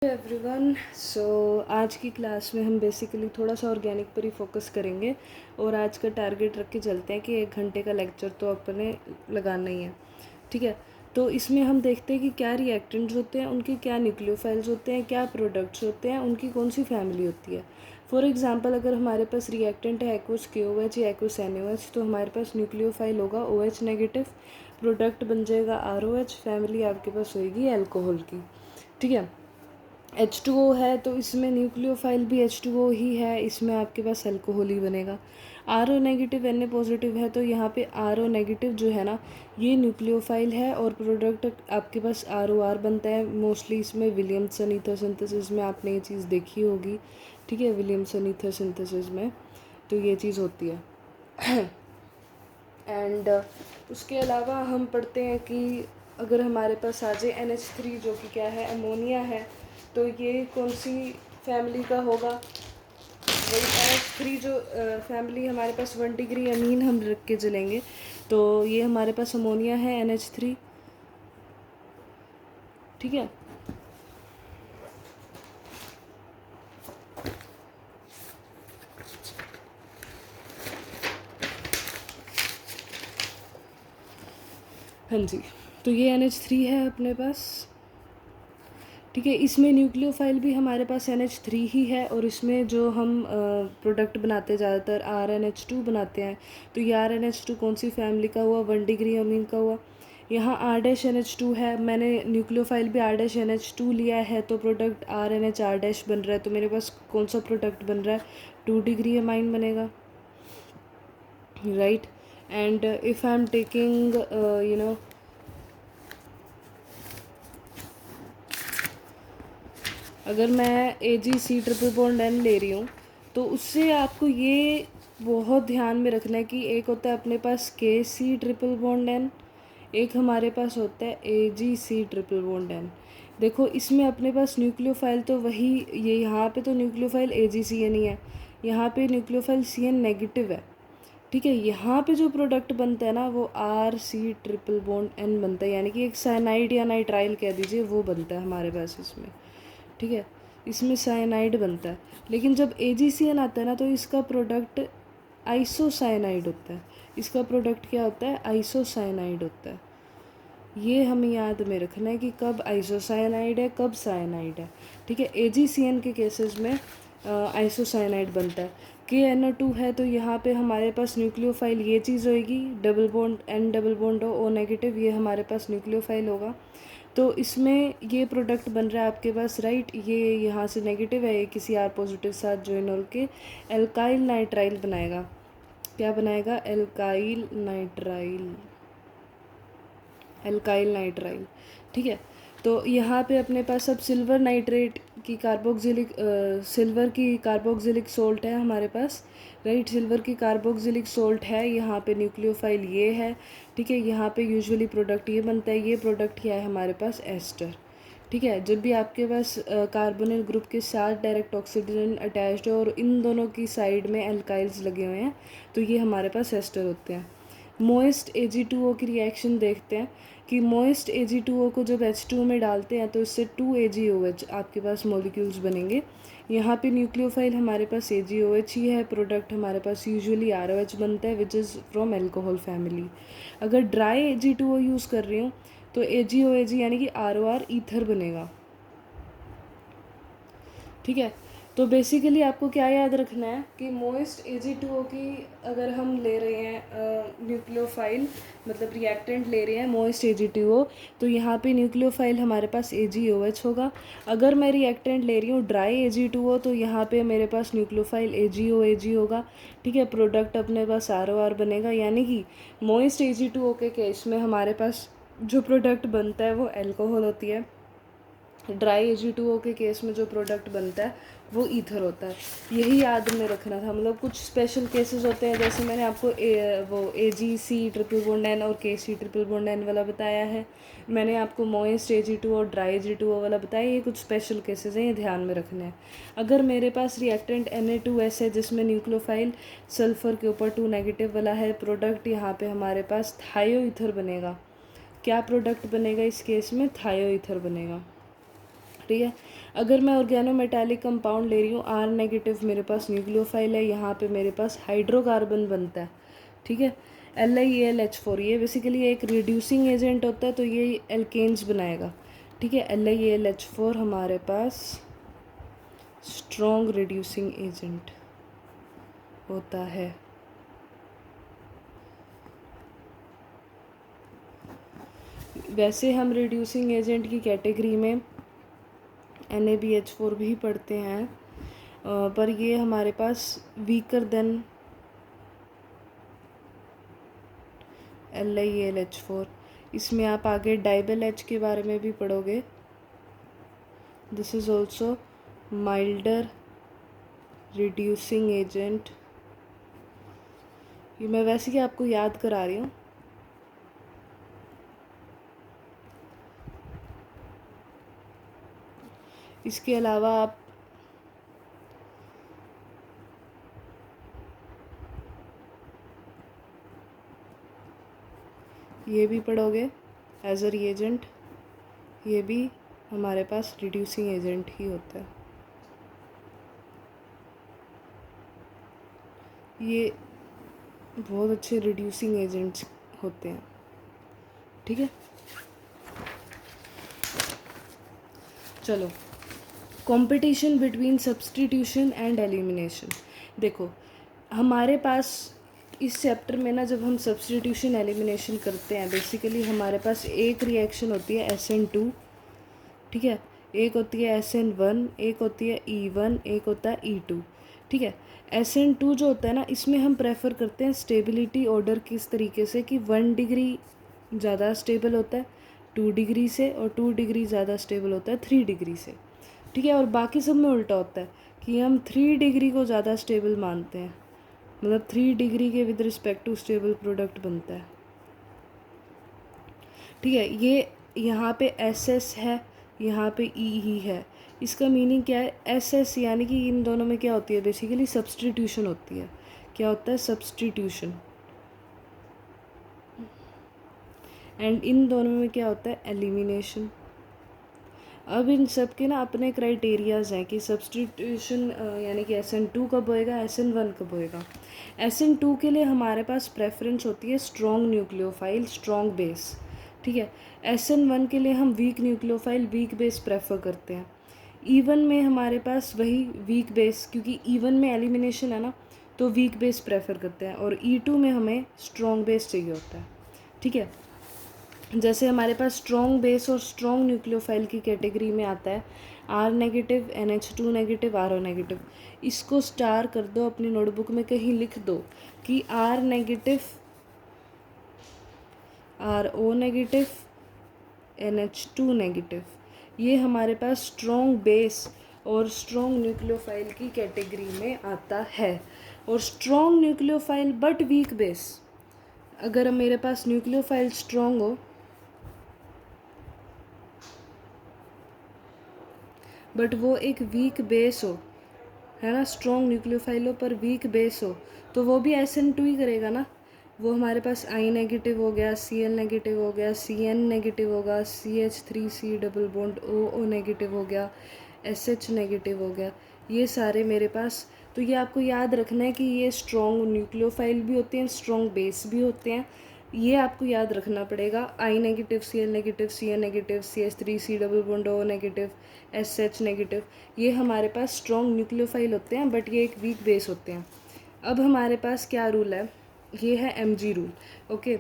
Everyone आज की class में हम बेसिकली थोड़ा सा ऑर्गेनिक पर ही फोकस करेंगे और आज का टारगेट रख के चलते हैं कि 1 घंटे का लेक्चर तो अपने लगाना ही है। ठीक है, तो इसमें हम देखते हैं कि क्या रिएक्टेंट्स होते हैं, उनके क्या न्यूक्लियोफाइल्स होते हैं, क्या प्रोडक्ट्स होते हैं, उनकी कौन सी फैमिली होती है। फॉर एग्जांपल अगर हमारे पास रिएक्टेंट है एक्वस KOH या एक्वस NaOH तो हमारे पास न्यूक्लियोफाइल होगा OH नेगेटिव, प्रोडक्ट बन जाएगा ROH, फैमिली आपके पास होएगी अल्कोहल की। ठीक है, H2O है तो इसमें न्यूक्लियोफाइल भी H2O ही है, इसमें आपके पास अल्कोहल ही बनेगा। RO नेगेटिव Na पॉजिटिव है तो यहाँ पे RO नेगेटिव जो है ना ये न्यूक्लियोफाइल है और प्रोडक्ट आपके पास ROR बनता है। मोस्टली इसमें विलियमसन ईथर सिंथेसिस में आपने ये चीज़ देखी होगी। ठीक है, विलियमसन ईथर सिंथेसिस में तो ये चीज़ होती है। एंड उसके अलावा हम पढ़ते हैं कि अगर हमारे पास आ जाए NH3 जो कि क्या है, अमोनिया है, तो ये कौन सी फैमिली का होगा। वही NH3 जो फैमिली हमारे पास 1 डिग्री अमीन हम रख के चलेंगे तो ये हमारे पास अमोनिया है NH3। ठीक है, हाँ जी, तो ये NH3 है अपने पास। ठीक है, इसमें न्यूक्लियोफाइल भी हमारे पास NH3 ही है और इसमें जो हम प्रोडक्ट बनाते हैं ज़्यादातर RNH2 बनाते हैं। तो ये RNH2 कौन सी फैमिली का हुआ, 1 डिग्री अमीन का हुआ। यहाँ R-NH2 है, मैंने न्यूक्लियोफाइल भी R-NH2 लिया है तो प्रोडक्ट RNH बन रहा है, तो मेरे पास कौन सा प्रोडक्ट बन रहा है, 2 डिग्री अमीन बनेगा, right. And if I am taking अगर मैं AgC ट्रिपल बॉन्ड N ले रही हूँ तो उससे आपको ये बहुत ध्यान में रखना है कि एक होता है अपने पास KC ट्रिपल बॉन्ड N, एक हमारे पास होता है AgC ट्रिपल बॉन्ड N। देखो इसमें अपने पास न्यूक्लियोफाइल तो वही, ये यहाँ पे तो न्यूक्लियोफाइल AgCN ही है, यहाँ पे न्यूक्लियोफाइल CN नेगेटिव है। ठीक है, यहाँ पे जो प्रोडक्ट बनता है ना वो RC ट्रिपल बॉन्ड N बनता है, यानी कि एक साइनाइड या नाइट्राइल कह दीजिए वो बनता है हमारे पास इसमें। ठीक है, इसमें साइनाइड बनता है, लेकिन जब AgCN आता है ना तो इसका प्रोडक्ट आइसोसाइनाइड होता है। इसका प्रोडक्ट क्या होता है, आइसोसाइनाइड होता है। ये हमें याद में रखना है कि कब आइसोसाइनाइड है कब साइनाइड है। ठीक है, AgCN के केसेस में आइसोसाइनाइड बनता है। KNO2 है तो यहाँ पे हमारे पास न्यूक्लियोफाइल ये चीज़ होएगी, double bond N double bond O negative, ये हमारे पास न्यूक्लियोफाइल होगा। तो इसमें ये प्रोडक्ट बन रहा है आपके पास, राइट। ये यहाँ से नेगेटिव है, ये किसी R पॉजिटिव साथ ज्वाइन होकर एल्काइल नाइट्राइल बनाएगा। क्या बनाएगा, एल्काइल नाइट्राइल, एल्काइल नाइट्राइल। ठीक है, तो यहाँ पे अपने पास अब सिल्वर नाइट्रेट की सिल्वर की कार्बोक्सिलिक सोल्ट है हमारे पास, राइट। सिल्वर की कार्बोक्सिलिक सोल्ट है, यहाँ पे न्यूक्लियोफाइल ये है। ठीक है, यहाँ पे यूजुअली प्रोडक्ट ये बनता है, ये प्रोडक्ट क्या है हमारे पास, एस्टर। ठीक है, जब भी आपके पास कार्बोनिल ग्रुप के साथ डायरेक्ट ऑक्सीजन अटैच्ड हो और इन दोनों की साइड में एल्काइल्स लगे हुए हैं तो ये हमारे पास एस्टर होते हैं। मोइस्ट Ag2O की रिएक्शन देखते हैं कि मोइस्ट Ag2O को जब H2O में डालते हैं तो इससे 2AgOH आपके पास मॉलिक्यूल्स बनेंगे। यहाँ पे न्यूक्लियोफाइल हमारे पास AgOH ही है, प्रोडक्ट हमारे पास यूजुअली ROH बनता है which is from alcohol family. अगर ड्राई Ag2O यूज़ कर रही हूँ तो AgOAg यानी कि ROR ईथर बनेगा। ठीक है, तो बेसिकली आपको क्या याद रखना है कि मोइस्ट Ag2O की अगर हम ले रहे हैं न्यूक्लियोफाइल, मतलब रिएक्टेंट ले रहे हैं मोइस्ट Ag2O, तो यहाँ पे न्यूक्लियोफाइल हमारे पास AgOH होगा। अगर मैं रिएक्टेंट ले रही हूँ ड्राई Ag2O तो यहाँ पे मेरे पास न्यूक्लियोफाइल AgOAg होगा। ठीक है, प्रोडक्ट अपने पास ROR बनेगा, यानी कि मोइस्ट Ag2O के केस में हमारे पास जो प्रोडक्ट बनता है वो अल्कोहल होती है, ड्राई Ag2O के केस में जो प्रोडक्ट बनता है वो ईथर होता है। यही याद में रखना था। मतलब कुछ स्पेशल केसेस होते हैं, जैसे मैंने आपको वो AgC ट्रिपल बॉन्ड N और KC ट्रिपल बॉन्ड N वाला बताया है, मैंने आपको मोइस्ट Ag2O और ड्राई Ag2O वाला बताया, ये कुछ स्पेशल केसेस हैं, ये ध्यान में रखने हैं। अगर मेरे पास रिएक्टेंट Na2S है जिसमें न्यूक्लियोफाइल सल्फर के ऊपर 2 नेगेटिव वाला है, प्रोडक्ट यहाँ पे हमारे पास थायो ईथर बनेगा। क्या प्रोडक्ट बनेगा इस केस में, थायो ईथर बनेगा। ठीक है। अगर मैं ऑर्गेनोमेटालिक कंपाउंड ले रही हूँ, आर नेगेटिव मेरे पास न्यूक्लियोफाइल है, यहाँ पे मेरे पास हाइड्रोकार्बन बनता है, ठीक है। LiAlH4 ये बेसिकली एक रिड्यूसिंग एजेंट होता है, तो ये एल्केन्स बनाएगा, ठीक है। LiAlH4 हमारे पास स्ट्रॉन्ग रिड्यूसिंग एजेंट होता है। वैसे हम रिड्यूसिंग एजेंट की कैटेगरी में NaBH4 भी पढ़ते हैं, पर ये हमारे पास वीकर देन LiAlH4। इसमें आप आगे डाइबल H के बारे में भी पढ़ोगे। This is also milder reducing agent. ये मैं वैसे ही आपको याद करा रही हूँ। इसके अलावा आप ये भी पढ़ोगे एज अ रिएजेंट, ये भी हमारे पास रिड्यूसिंग एजेंट ही होता है। ये बहुत अच्छे रिड्यूसिंग एजेंट्स होते हैं, ठीक है। चलो, competition between substitution and elimination. देखो हमारे पास इस चैप्टर में ना, जब हम सब्स्टिट्यूशन एलिमिनेशन करते हैं, बेसिकली हमारे पास एक रिएक्शन होती है SN2, ठीक है, एक होती है SN1, एक होती है E1, एक होता है E2, ठीक है। SN2 जो होता है ना, इसमें हम प्रेफर करते हैं स्टेबिलिटी ऑर्डर किस तरीके से कि 1 डिग्री ज़्यादा स्टेबल होता है 2 डिग्री से, और 2 डिग्री ज़्यादा स्टेबल होता है 3 डिग्री से, ठीक है। और बाकी सब में उल्टा होता है कि हम 3 डिग्री को ज़्यादा स्टेबल मानते हैं, मतलब 3 डिग्री के with respect to stable product बनता है, ठीक है। ये यहाँ पे SS है, यहाँ पे E ही है। इसका मीनिंग क्या है? SS यानी कि इन दोनों में क्या होती है, बेसिकली सब्स्टिट्यूशन होती है। क्या होता है? सब्स्टिट्यूशन। एंड इन दोनों में क्या होता है? एलिमिनेशन। अब इन सब के ना अपने क्राइटेरियाज़ हैं कि सब्स्टिट्यूशन यानी कि SN2 कब होएगा, SN1 कब होएगा। SN2 के लिए हमारे पास प्रेफरेंस होती है स्ट्रॉन्ग न्यूक्लियोफाइल, स्ट्रॉन्ग बेस, ठीक है। SN1 के लिए हम weak nucleophile, weak base prefer करते हैं। E1 में हमारे पास वही वीक बेस, क्योंकि E1 में एलिमिनेशन है ना, तो वीक बेस प्रेफर करते हैं, और E2 में हमें स्ट्रॉन्ग बेस चाहिए होता है, ठीक है। जैसे हमारे पास स्ट्रॉन्ग बेस और स्ट्रॉन्ग न्यूक्लियोफाइल की कैटेगरी में आता है R negative, NH2 negative, RO negative. इसको स्टार कर दो, अपनी नोटबुक में कहीं लिख दो कि R negative, RO negative, NH2 negative, ये हमारे पास स्ट्रॉन्ग बेस और स्ट्रॉन्ग न्यूक्लियोफाइल की कैटेगरी में आता है। और strong nucleophile but weak base, अगर मेरे पास न्यूक्लियोफाइल स्ट्रॉन्ग हो बट वो एक वीक बेस हो, है ना, स्ट्रॉन्ग न्यूक्लियोफाइल हो पर वीक बेस हो, तो वो भी SN2 ही करेगा ना। वो हमारे पास I नेगेटिव हो गया, Cl नेगेटिव हो गया, Cn नेगेटिव होगा, CH3C double bond O negative हो गया, SH नेगेटिव हो गया, ये सारे मेरे पास। तो ये आपको याद रखना है कि ये स्ट्रॉन्ग न्यूक्लियोफाइल भी होते हैं, स्ट्रॉन्ग बेस भी होते हैं, ये आपको याद रखना पड़ेगा। I negative, Cl negative, Cn negative, CH3C double bond O negative, SH negative, ये हमारे पास स्ट्रॉन्ग न्यूक्लियोफाइल होते हैं, बट ये एक वीक बेस होते हैं। अब हमारे पास क्या रूल है? ये है MG रूल, ओके।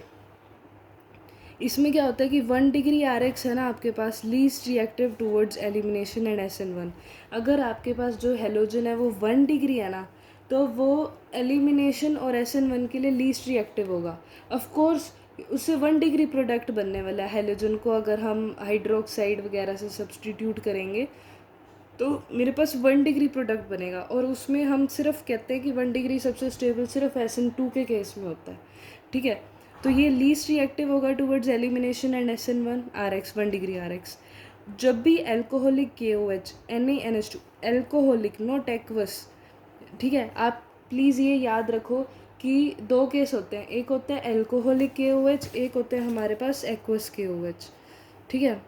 इसमें क्या होता है कि 1 डिग्री RX है ना आपके पास, least reactive towards elimination and SN1। अगर आपके पास जो हेलोजन है वो 1 डिग्री है ना, तो वो एलिमिनेशन और SN1 के लिए लीस्ट रिएक्टिव होगा। ऑफ कोर्स उससे 1 डिग्री प्रोडक्ट बनने वाला है। हेलोजन को अगर हम हाइड्रोक्साइड वगैरह से सब्सटीट्यूट करेंगे तो मेरे पास 1 डिग्री प्रोडक्ट बनेगा, और उसमें हम सिर्फ कहते हैं कि 1 डिग्री सबसे स्टेबल सिर्फ SN2 के केस में होता है, ठीक है। तो ये लीस्ट रिएक्टिव होगा towards elimination and SN1 RX, 1 degree RX। जब भी alcoholic KOH, NaNH2, alcoholic not aqueous, ठीक है। आप प्लीज़ ये याद रखो कि 2 केस होते हैं, एक होता है एल्कोहलिक KOH, एक होता है हमारे पास एक्वस KOH, ठीक है।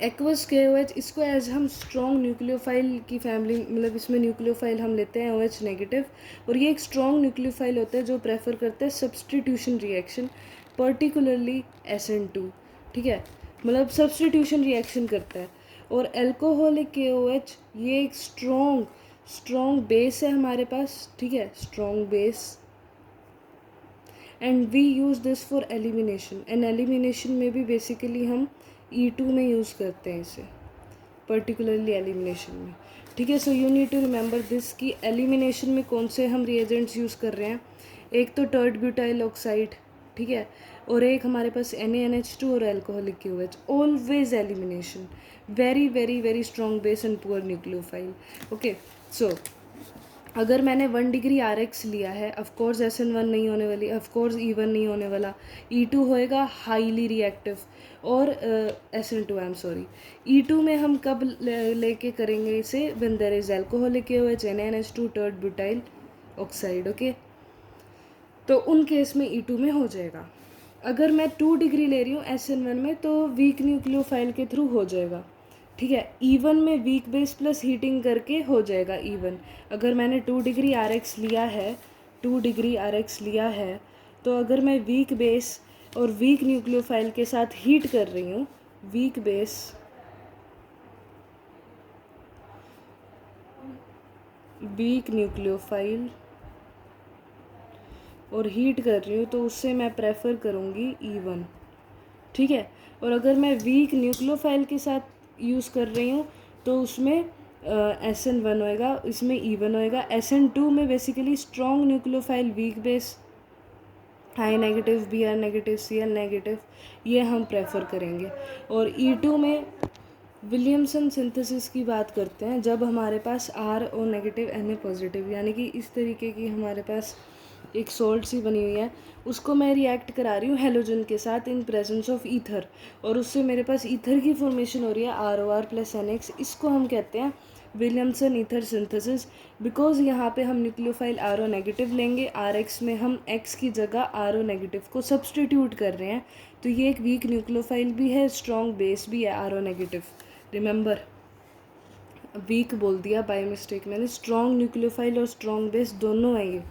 एक्वस KOH, इसको एज हम स्ट्रॉन्ग न्यूक्लियोफाइल की फैमिली, मतलब इसमें न्यूक्लियोफाइल हम लेते हैं OH नेगेटिव, और ये एक स्ट्रॉन्ग न्यूक्लियोफाइल होता है जो प्रेफर करता है सब्सटीट्यूशन रिएक्शन, पर्टिकुलरली SN2, ठीक है, मतलब सब्सटीट्यूशन रिएक्शन करता है। और एल्कोहलिक KOH ये एक स्ट्रॉन्ग बेस है हमारे पास, ठीक है, strong base, and we use this for elimination, and elimination में भी बेसिकली हम E2 में यूज़ करते हैं इसे, पर्टिकुलरली एलिमिनेशन में, ठीक है। So you need to remember this कि एलिमिनेशन में कौन से हम रिएजेंट्स यूज़ कर रहे हैं, एक तो टर्ड ब्यूटाइल ऑक्साइड, ठीक है, और एक हमारे पास NaNH2 और alcoholic KOH, always elimination, very very very strong base and poor nucleophile. Okay, so अगर मैंने 1 डिग्री RX लिया है, ऑफकोर्स SN1 नहीं होने वाली, ऑफकोर्स E1 नहीं होने वाला, E2 होएगा हाईली रिएक्टिव, और SN2, I am sorry, E2 में हम कब लेके करेंगे इसे, when there is alcoholic KOH, NaNH2, tert butyl oxide, okay, तो उन केस में E2 में हो जाएगा। अगर मैं 2 डिग्री ले रही हूँ SN1 में तो वीक न्यूक्लियोफाइल के थ्रू हो जाएगा, ठीक है। E1 में वीक बेस प्लस हीटिंग करके हो जाएगा E1। अगर मैंने 2 डिग्री RX लिया है, 2 डिग्री RX लिया है, तो अगर मैं वीक बेस और वीक न्यूक्लियोफाइल के साथ हीट कर रही हूँ, वीक बेस वीक न्यूक्लियोफाइल और हीट कर रही हूँ, तो उससे मैं प्रेफर करूँगी E1, ठीक है। और अगर मैं वीक न्यूक्लियोफाइल के साथ यूज़ कर रही हूँ तो उसमें SN1 होएगा, इसमें E1 होएगा। SN2 में basically strong nucleophile, weak base, high negative, Br negative, Cl negative, ये हम प्रेफर करेंगे। और E2 में विलियमसन सिंथेसिस की बात करते हैं जब हमारे पास RO नेगेटिव Na पॉजिटिव, यानी कि इस तरीके की हमारे पास एक सॉल्ट सी बनी हुई है, उसको मैं रिएक्ट करा रही हूँ हेलोजन के साथ इन प्रेजेंस ऑफ ईथर, और उससे मेरे पास ईथर की फॉर्मेशन हो रही है ROR + NX। इसको हम कहते हैं विलियमसन ईथर सिंथेसिस, बिकॉज यहाँ पे हम न्यूक्लियोफाइल RO नेगेटिव लेंगे, RX में हम X की जगह RO नेगेटिव को सब्सटीट्यूट कर रहे हैं, तो ये एक वीक न्यूक्लियोफाइल भी है, स्ट्रॉन्ग बेस भी है RO नेगेटिव। रिमेंबर, वीक बोल दिया बाय मिस्टेक मैंने, स्ट्रॉन्ग न्यूक्लियोफाइल और स्ट्रॉन्ग बेस दोनों है ये।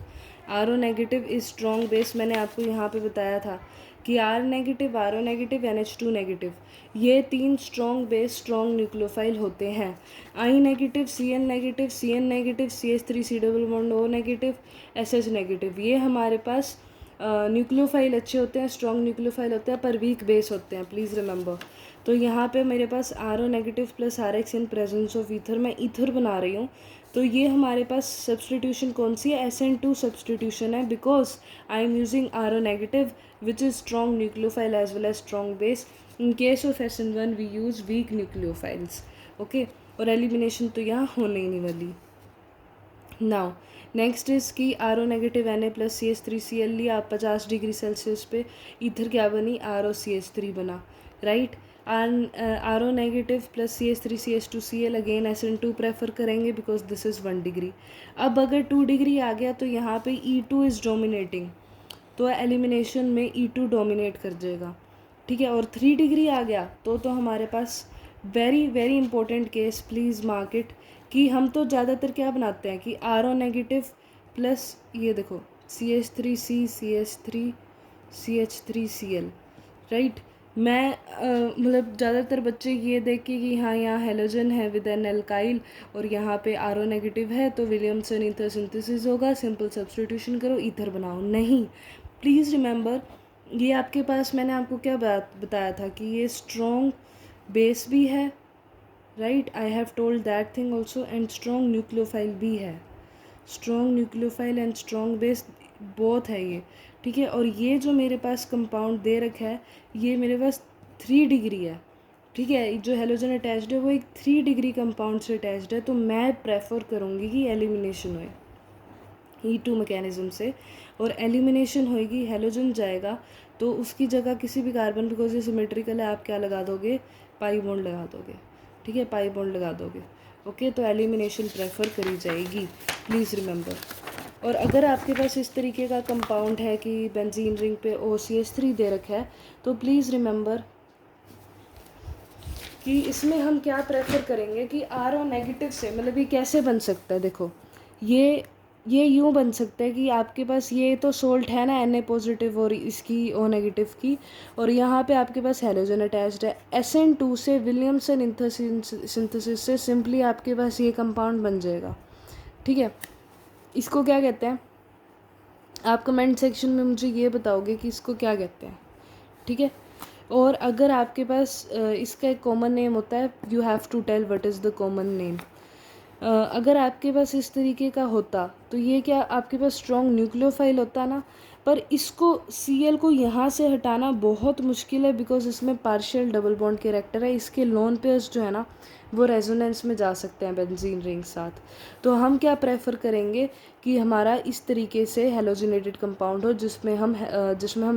RO negative is strong base, मैंने आपको यहाँ पे बताया था कि R negative, RO negative, NH2 negative, ये 3 स्ट्रॉन्ग बेस स्ट्रॉन्ग न्यूक्लियोफाइल होते हैं। I negative, Cl negative, Cn negative, CH3C double bond O negative, SH negative, ये हमारे पास न्यूक्लियोफाइल अच्छे होते हैं, स्ट्रॉन्ग न्यूक्लियोफाइल होते हैं, पर वीक बेस होते हैं, प्लीज़ रिमेंबर। तो यहाँ पे मेरे पास RO negative plus RX in presence of ether, मैं ईथर बना रही हूँ, तो ये हमारे पास सब्सटीट्यूशन कौन सी है, SN2 सब्सटीट्यूशन है, because I am using RO negative which is strong nucleophile as well as strong base. In case of SN1 we use weak nucleophiles, okay, और एलिमिनेशन तो यहाँ होने ही नहीं वाली। नाउ नेक्स्ट इज़ कि RO negative Na plus CH3Cl लिया आप 50 डिग्री सेल्सियस पे, ईथर क्या बनी, ROCH3 बना, right. RO negative plus CH3CH2Cl, again SN2 prefer करेंगे बिकॉज दिस इज़ 1 डिग्री। अब अगर 2 डिग्री आ गया तो यहाँ पे E2 इज़ डोमिनेटिंग, तो एलिमिनेशन में E2 डोमिनेट कर जाएगा, ठीक है। और 3 डिग्री आ गया तो हमारे पास very very important case, please mark it, कि हम तो ज़्यादातर क्या बनाते हैं कि RO नेगेटिव प्लस ये देखो CH3C CH3 CH3Cl, राइट। मैं मतलब ज़्यादातर बच्चे ये देख के कि हाँ यहाँ हेलोजन है विद एन एल्काइल और यहाँ पे RO नेगेटिव है तो विलियमसन ईथर सिंथेसिस होगा, सिंपल सब्सटीट्यूशन करो, ईथर बनाओ, नहीं। प्लीज़ रिमेंबर, ये आपके पास मैंने आपको क्या बात बताया था कि ये स्ट्रॉन्ग बेस भी है, right, I have told that thing also, and strong nucleophile भी है, strong nucleophile and strong base बहुत है ये, ठीक है। और ये जो मेरे पास कंपाउंड दे रखा है ये मेरे पास 3 डिग्री है, ठीक है, जो हेलोजन अटैच्ड है वो एक 3 डिग्री कंपाउंड से अटैच्ड है, तो मैं प्रेफर करूँगी कि एलिमिनेशन होए E2 मैकेनिज्म से, और एलिमिनेशन होएगी, हेलोजन जाएगा तो उसकी जगह किसी भी कार्बन, बिकॉज ये सिमेट्रिकल है, आप क्या लगा दोगे, पाई बॉन्ड लगा दोगे, ठीक है, पाई बॉन्ड लगा दोगे, ओके। तो एलिमिनेशन प्रेफर करी जाएगी, प्लीज़ रिमेंबर। और अगर आपके पास इस तरीके का कंपाउंड है कि बेंजीन रिंग पे OCH3 दे रखा है, तो प्लीज़ रिमेंबर कि इसमें हम क्या प्रेफर करेंगे कि RO नेगेटिव से, मतलब ये कैसे बन सकता है, देखो ये यूँ बन सकता है कि आपके पास ये तो सोल्ट है ना Na पॉजिटिव और इसकी O नेगेटिव की, और यहाँ पे आपके पास हैलोजन अटैच्ड है। SN2 से विलियमसन सिंथेसिस से सिंपली आपके पास ये कंपाउंड बन जाएगा। ठीक है, इसको क्या कहते हैं, आप कमेंट सेक्शन में मुझे ये बताओगे कि इसको क्या कहते हैं। ठीक है, और अगर आपके पास इसका एक कॉमन नेम होता है, you have to tell what is the common name. अगर आपके पास इस तरीके का होता तो ये क्या आपके पास स्ट्रॉन्ग न्यूक्लियोफाइल होता ना, पर इसको Cl को यहाँ से हटाना बहुत मुश्किल है, बिकॉज इसमें पार्शियल डबल बॉन्ड कैरेक्टर है। इसके लोन पेयर्स जो है ना वो रेजोनेंस में जा सकते हैं बेंजीन रिंग साथ। तो हम क्या प्रेफर करेंगे कि हमारा इस तरीके से हेलोजिनेटेड कंपाउंड हो जिसमें हम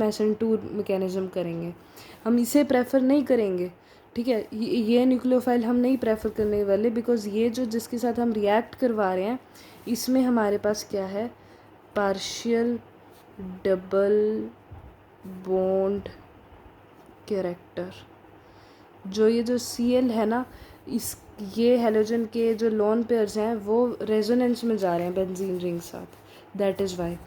SN2 मैकेनिज्म करेंगे। हम इसे प्रेफर नहीं करेंगे। ठीक है, ये न्यूक्लियोफाइल हम नहीं प्रेफर करने वाले, बिकॉज ये जो जिसके साथ हम रिएक्ट करवा रहे हैं इसमें हमारे पास क्या है, पार्शियल डबल बॉन्ड कैरेक्टर। जो Cl है ना, इस ये हेलोजन के जो लोन पेयर्स हैं वो रेजोनेंस में जा रहे हैं बेंजीन रिंग साथ, दैट इज़ वाई।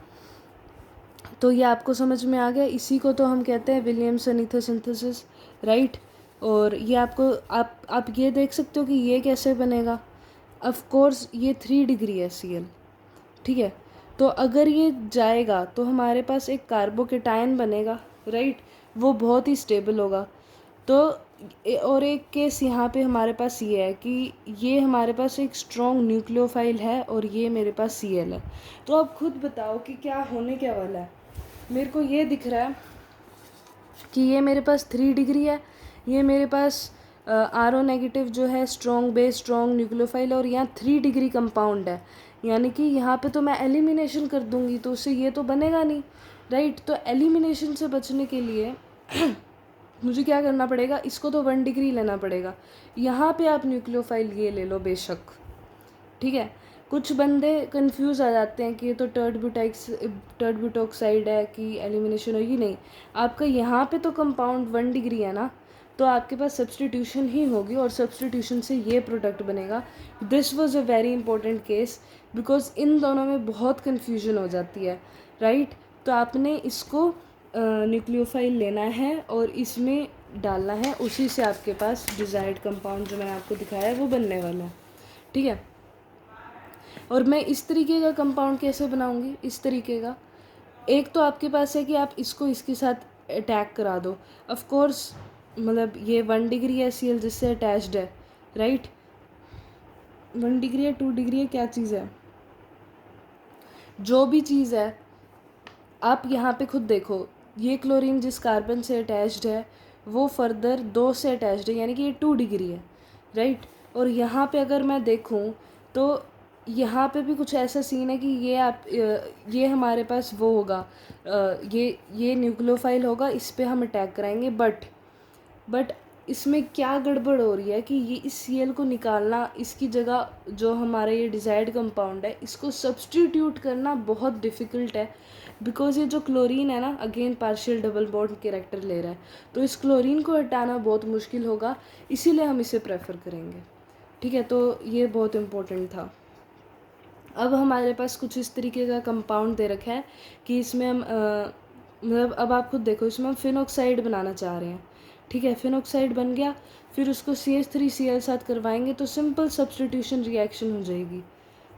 तो ये आपको समझ में आ गया। इसी को तो हम कहते हैं विलियमसन ईथर सिंथेसिस, राइट। और ये आपको आप ये देख सकते हो कि ये कैसे बनेगा। ऑफ कोर्स ये 3 डिग्री है Cl। ठीक है, तो अगर ये जाएगा तो हमारे पास एक कार्बोकेटायन बनेगा, राइट, वो बहुत ही स्टेबल होगा। तो और एक केस यहाँ पे हमारे पास ये है कि ये हमारे पास एक स्ट्रॉन्ग न्यूक्लियोफाइल है और ये मेरे पास Cl है। तो अब खुद बताओ कि क्या होने क्या वाला है। मेरे को ये दिख रहा है कि ये मेरे पास 3 डिग्री है, ये मेरे पास RO नेगेटिव जो है स्ट्रॉन्ग बेस स्ट्रॉन्ग न्यूक्लियोफाइल, और यहाँ 3 डिग्री कंपाउंड है। यानी कि यहाँ पे तो मैं एलिमिनेशन कर दूँगी तो उससे ये तो बनेगा नहीं, राइट। तो एलिमिनेशन से बचने के लिए मुझे क्या करना पड़ेगा, इसको तो 1 डिग्री लेना पड़ेगा। यहाँ पे आप न्यूक्लियोफाइल ये ले लो बेशक। ठीक है, कुछ बंदे कंफ्यूज आ जाते हैं कि ये तो टर्ड ब्यूटॉक्साइड है कि एलिमिनेशन होगी। नहीं, आपका यहाँ पे तो कंपाउंड 1 डिग्री है ना, तो आपके पास सब्सटीट्यूशन ही होगी और सब्सटीट्यूशन से ये प्रोडक्ट बनेगा। This was a very important case, because in दोनों में बहुत कन्फ्यूजन हो जाती है, राइट। तो आपने इसको न्यूक्लियोफाइल लेना है और इसमें डालना है, उसी से आपके पास डिज़ायर्ड कंपाउंड जो मैंने आपको दिखाया है वो बनने वाला है। ठीक है, और मैं इस तरीके का कंपाउंड कैसे बनाऊंगी, इस तरीके का। एक तो आपके पास है कि आप इसको इसके साथ अटैक करा दो। ऑफ कोर्स मतलब ये 1 डिग्री है Cl जिससे अटैच्ड है, राइट। 1 डिग्री है 2 डिग्री है, क्या चीज़ है, जो भी चीज़ है आप यहाँ पे खुद देखो। ये क्लोरीन जिस कार्बन से अटैच्ड है वो फर्दर 2 से अटैच्ड है, यानी कि ये 2 डिग्री है, राइट। और यहाँ पे अगर मैं देखूँ तो यहाँ पे भी कुछ ऐसा सीन है कि ये हमारे पास वो होगा, ये न्यूक्लियोफाइल होगा, इस पे हम अटैक कराएंगे। बट इसमें क्या गड़बड़ हो रही है कि ये इस Cl को निकालना, इसकी जगह जो हमारा ये डिज़ायर्ड कंपाउंड है इसको सब्सटीट्यूट करना बहुत डिफ़िकल्ट है, बिकॉज ये जो क्लोरीन है ना again partial double bond character ले रहा है, तो इस क्लोरीन को हटाना बहुत मुश्किल होगा, इसीलिए हम इसे प्रेफर करेंगे। ठीक है, तो ये बहुत इम्पोर्टेंट था। अब हमारे पास कुछ इस तरीके का कंपाउंड दे रखा है कि इसमें हम मतलब अब आप खुद देखो, इसमें हम फिनॉक्साइड बनाना चाह रहे हैं। ठीक है, फिनॉक्साइड बन गया, फिर उसको CH3Cl साथ करवाएंगे तो सिंपल सब्सटीट्यूशन रिएक्शन हो जाएगी।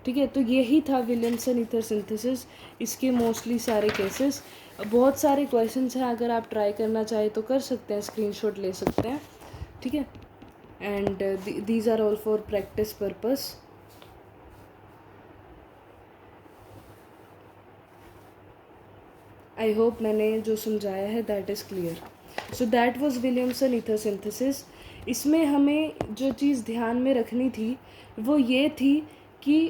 ठीक है, तो यही था विलियमसन ईथर सिंथेसिस, इसके मोस्टली सारे केसेस। बहुत सारे क्वेश्चंस हैं, अगर आप ट्राई करना चाहें तो कर सकते हैं, स्क्रीनशॉट ले सकते हैं। ठीक है, and these are all for practice purpose. I hope मैंने जो समझाया है that is clear. So that was Williamson ether synthesis. इसमें हमें जो चीज़ ध्यान में रखनी थी वो ये थी कि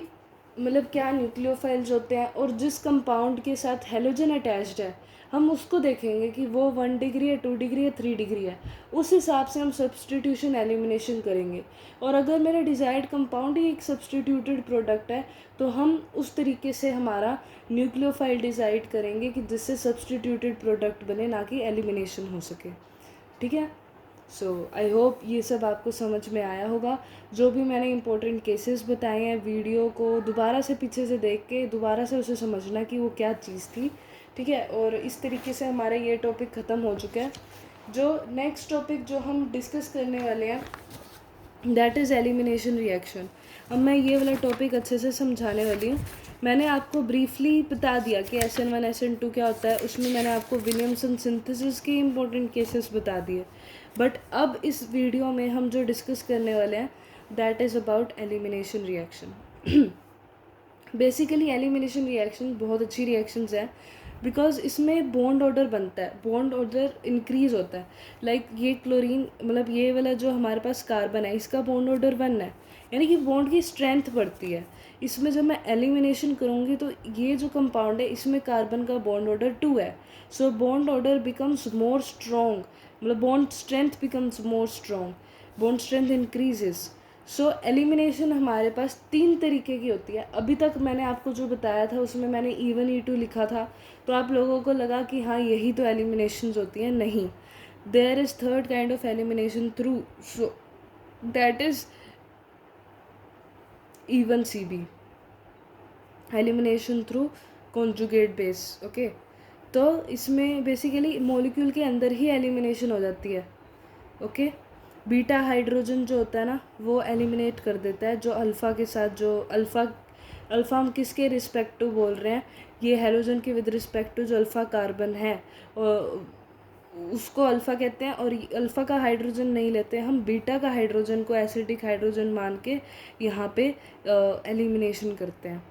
मतलब क्या न्यूक्लियोफाइल्स होते हैं और जिस कंपाउंड के साथ हेलोजन अटैच्ड है हम उसको देखेंगे कि वो 1 डिग्री है 2 डिग्री है 3 डिग्री है, उस हिसाब से हम सब्सटीट्यूशन एलिमिनेशन करेंगे। और अगर मेरा डिज़ायर्ड कंपाउंड ही एक सब्सटीट्यूटेड प्रोडक्ट है तो हम उस तरीके से हमारा न्यूक्लियोफाइल डिसाइड करेंगे कि जिससे सब्सटीट्यूटेड प्रोडक्ट बने, ना कि एलिमिनेशन हो सके। ठीक है, सो आई होप ये सब आपको समझ में आया होगा। जो भी मैंने इंपॉर्टेंट केसेस बताए हैं, वीडियो को दोबारा से पीछे से देख के दोबारा से उसे समझना कि वो क्या चीज़ थी, ठीक है। और इस तरीके से हमारा ये टॉपिक ख़त्म हो चुका है। जो नेक्स्ट टॉपिक जो हम डिस्कस करने वाले हैं दैट इज़ एलिमिनेशन रिएक्शन। अब मैं ये वाला टॉपिक अच्छे से समझाने वाली हूँ। मैंने आपको ब्रीफली बता दिया कि SN1 SN2 क्या होता है, उसमें मैंने आपको विलियमसन सिंथेसिस के इम्पोर्टेंट केसेस बता दिए। बट अब इस वीडियो में हम जो डिस्कस करने वाले हैं that is about elimination reaction. Basically elimination reaction बहुत अच्छी रिएक्शंस है बिकॉज इसमें बॉन्ड ऑर्डर बनता है, बॉन्ड ऑर्डर इंक्रीज होता है। लाइक ये क्लोरीन मतलब ये वाला जो हमारे पास कार्बन है इसका बॉन्ड ऑर्डर 1 है, यानी कि बॉन्ड की स्ट्रेंथ बढ़ती है। इसमें जब मैं एलिमिनेशन करूँगी तो ये जो कंपाउंड है इसमें कार्बन का बॉन्ड ऑर्डर 2 है। So bond order becomes more strong, मतलब bond strength becomes more strong, bond strength increases. So elimination हमारे पास 3 तरीके की होती है। अभी तक मैंने आपको जो बताया था उसमें मैंने E1 E2 लिखा था, तो आप लोगों को लगा कि हाँ यही तो एलिमिनेशंस होती हैं। नहीं, there is third kind of elimination through, so that is E1 CB, elimination through conjugate base. Okay, तो इसमें बेसिकली मॉलिक्यूल के अंदर ही एलिमिनेशन हो जाती है। ओके, बीटा हाइड्रोजन जो होता है ना वो एलिमिनेट कर देता है जो अल्फ़ा के साथ, जो अल्फ़ा हम किसके रिस्पेक्टिव बोल रहे हैं, ये हेलोजन के विद रिस्पेक्ट टू जो अल्फ़ा कार्बन है और उसको अल्फ़ा कहते हैं। और अल्फ़ा का हाइड्रोजन नहीं लेते हम, बीटा का हाइड्रोजन को एसिडिक हाइड्रोजन मान के यहाँ पे एलिमिनेशन करते हैं,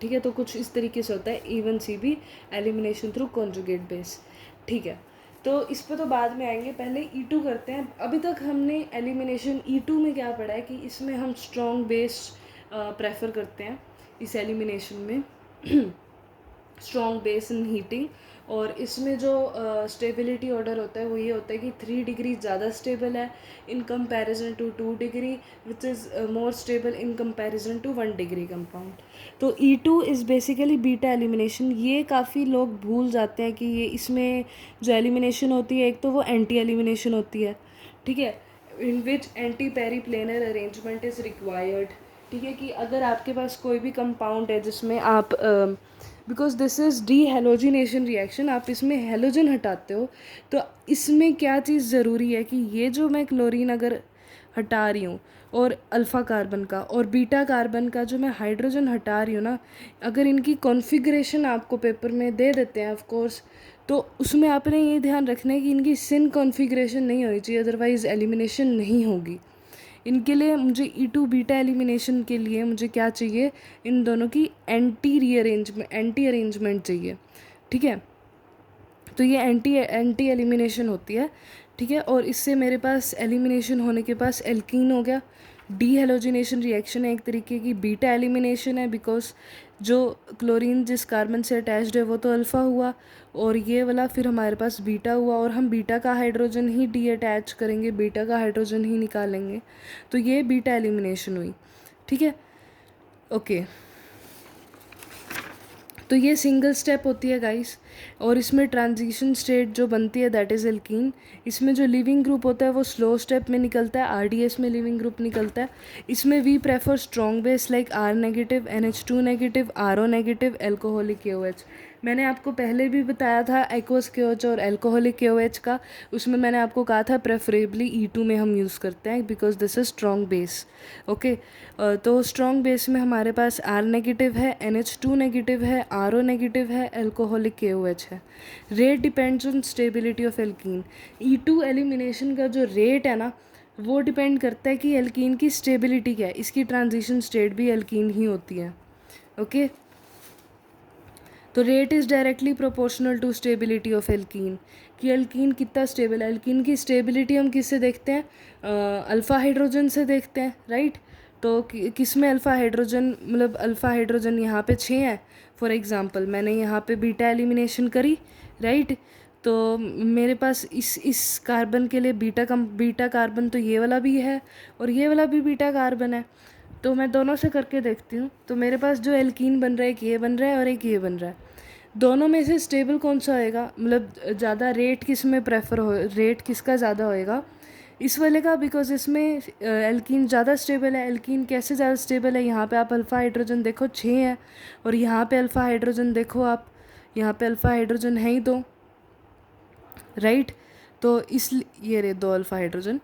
ठीक है। तो कुछ इस तरीके से होता है E1 CB, elimination through conjugate base, ठीक है। तो इस पर तो बाद में आएंगे, पहले E2 करते हैं। अभी तक हमने एलिमिनेशन E2 में क्या पढ़ा है कि इसमें हम स्ट्रॉन्ग बेस प्रेफर करते हैं इस एलिमिनेशन में, स्ट्रॉन्ग बेस इन हीटिंग। और इसमें जो स्टेबिलिटी ऑर्डर होता है वो ये होता है कि 3 डिग्री ज़्यादा स्टेबल है in comparison to 2 degree which is more stable in comparison to 1 degree compound. तो E2 is basically beta elimination. ये काफ़ी लोग भूल जाते हैं कि ये इसमें जो एलिमिनेशन होती है एक तो वो एंटी एलिमिनेशन होती है, ठीक है, in which anti periplanar arrangement is required, ठीक है। कि अगर आपके पास कोई भी कंपाउंड है जिसमें आप because this is D halogenation reaction, आप इसमें हेलोजन हटाते हो, तो इसमें क्या चीज़ ज़रूरी है कि ये जो मैं क्लोरीन अगर हटा रही हूँ और अल्फ़ा कार्बन का और बीटा कार्बन का जो मैं हाइड्रोजन हटा रही हूँ ना, अगर इनकी कॉन्फ़िगरेशन आपको पेपर में दे देते हैं ऑफ कोर्स, तो उसमें आपने ये ध्यान रखना है कि इनकी सिन कॉन्फ़िगरेशन नहीं होनी चाहिए, अदरवाइज़ एलिमिनेशन नहीं होगी। इनके लिए मुझे E2 बीटा एलिमिनेशन के लिए मुझे क्या चाहिए, इन दोनों की एंटी अरेंजमेंट चाहिए, ठीक है। तो ये एंटी एलिमिनेशन होती है, ठीक है। और इससे मेरे पास एलिमिनेशन होने के पास एल्कीन हो गया। डी हेलोजिनेशन रिएक्शन है एक तरीके की, बीटा एलिमिनेशन है बिकॉज जो क्लोरीन जिस कार्बन से अटैच्ड है वो तो अल्फ़ा हुआ और ये वाला फिर हमारे पास बीटा हुआ, और हम बीटा का हाइड्रोजन ही डी अटैच करेंगे, बीटा का हाइड्रोजन ही निकालेंगे, तो ये बीटा एलिमिनेशन हुई, ठीक है। ओके, तो ये सिंगल स्टेप होती है गाइस, और इसमें ट्रांजिशन स्टेट जो बनती है दैट इज़ एल्कीन। इसमें जो लिविंग ग्रुप होता है वो स्लो स्टेप में निकलता है, RDS में लिविंग ग्रुप निकलता है। इसमें we prefer strong base like R negative, NH2 negative, RO negative, alcoholic KOH। मैंने आपको पहले भी बताया था एक्वस KOH और एल्कोहलिक KOH का, उसमें मैंने आपको कहा था प्रेफरेबली E2 में हम यूज़ करते हैं because this is strong base. Okay, तो स्ट्रॉन्ग बेस में हमारे पास R नेगेटिव है, NH2 नेगेटिव है, RO नेगेटिव है, एल्कोहलिक KOH है। Rate depends on stability of alkene. E2 elimination का जो रेट है ना वो डिपेंड करता है कि एल्कीन की स्टेबिलिटी क्या है, इसकी ट्रांजिशन स्टेट भी एल्कीन ही होती है। ओके, तो rate is directly proportional to stability of alkene, कि एल्कीन कितना स्टेबल है। एल्कीन की स्टेबिलिटी हम किससे देखते हैं, अल्फ़ा हाइड्रोजन से देखते हैं, राइट। तो किस में अल्फ़ा हाइड्रोजन, मतलब अल्फ़ा हाइड्रोजन यहाँ पे 6 है फॉर एग्ज़ाम्पल, मैंने यहाँ पे बीटा एलिमिनेशन करी, राइट। तो मेरे पास इस कार्बन के लिए बीटा कार्बन तो ये वाला भी है और ये वाला भी बीटा कार्बन है, तो मैं दोनों से करके देखती हूँ। तो मेरे पास जो एल्कीन बन रहा है एक ये बन रहा है और एक ये बन रहा है, दोनों में से स्टेबल कौन सा होएगा, मतलब ज़्यादा रेट किस में प्रेफर हो, रेट किसका ज़्यादा होएगा, इस वाले का बिकॉज इसमें एल्कीन ज़्यादा स्टेबल है। एल्कीन कैसे ज़्यादा स्टेबल है, यहाँ पे आप अल्फ़ा हाइड्रोजन देखो 6 है, और यहाँ पे अल्फ़ा हाइड्रोजन देखो आप, यहाँ पे अल्फ़ा हाइड्रोजन है ही 2, राइट। तो इसलिए ये रहे 2 अल्फ़ा हाइड्रोजन,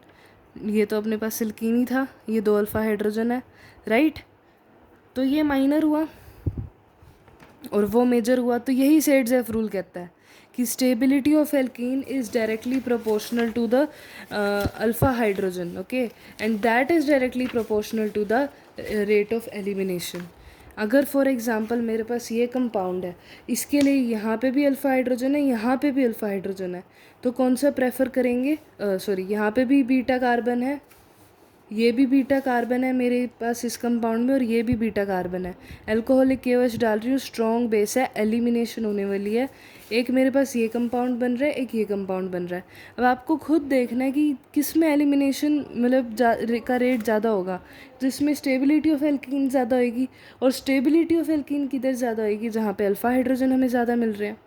ये तो अपने पास एल्कीन ही था, ये 2 अल्फ़ा हाइड्रोजन है, राइट। तो ये माइनर हुआ और वो मेजर हुआ। तो यही सेड्स-ज़ेफ रूल कहता है कि stability of alkene is directly proportional to the alpha hydrogen, okay, and that is directly proportional to the rate of elimination. अगर फॉर एग्जांपल मेरे पास ये कंपाउंड है, इसके लिए यहाँ पे भी अल्फ़ा हाइड्रोजन है, यहाँ पे भी अल्फ़ा हाइड्रोजन है, तो कौन सा प्रेफर करेंगे? सॉरी, यहाँ पे भी बीटा कार्बन है, ये भी बीटा कार्बन है मेरे पास इस कंपाउंड में, और ये भी बीटा कार्बन है। अल्कोहलिक KOH डाल रही हूँ, स्ट्रॉन्ग बेस है, एलिमिनेशन होने वाली है। एक मेरे पास ये कंपाउंड बन रहा है, एक ये कंपाउंड बन रहा है। अब आपको खुद देखना है कि किस में एलिमिनेशन मतलब का रेट ज़्यादा होगा, जिसमें स्टेबिलिटी ऑफ एल्कीन ज़्यादा होएगी। और स्टेबिलिटी ऑफ एल्कीन किधर ज़्यादा होएगी? जहाँ पे अल्फ़ा हाइड्रोजन हमें ज़्यादा मिल रहे हैं,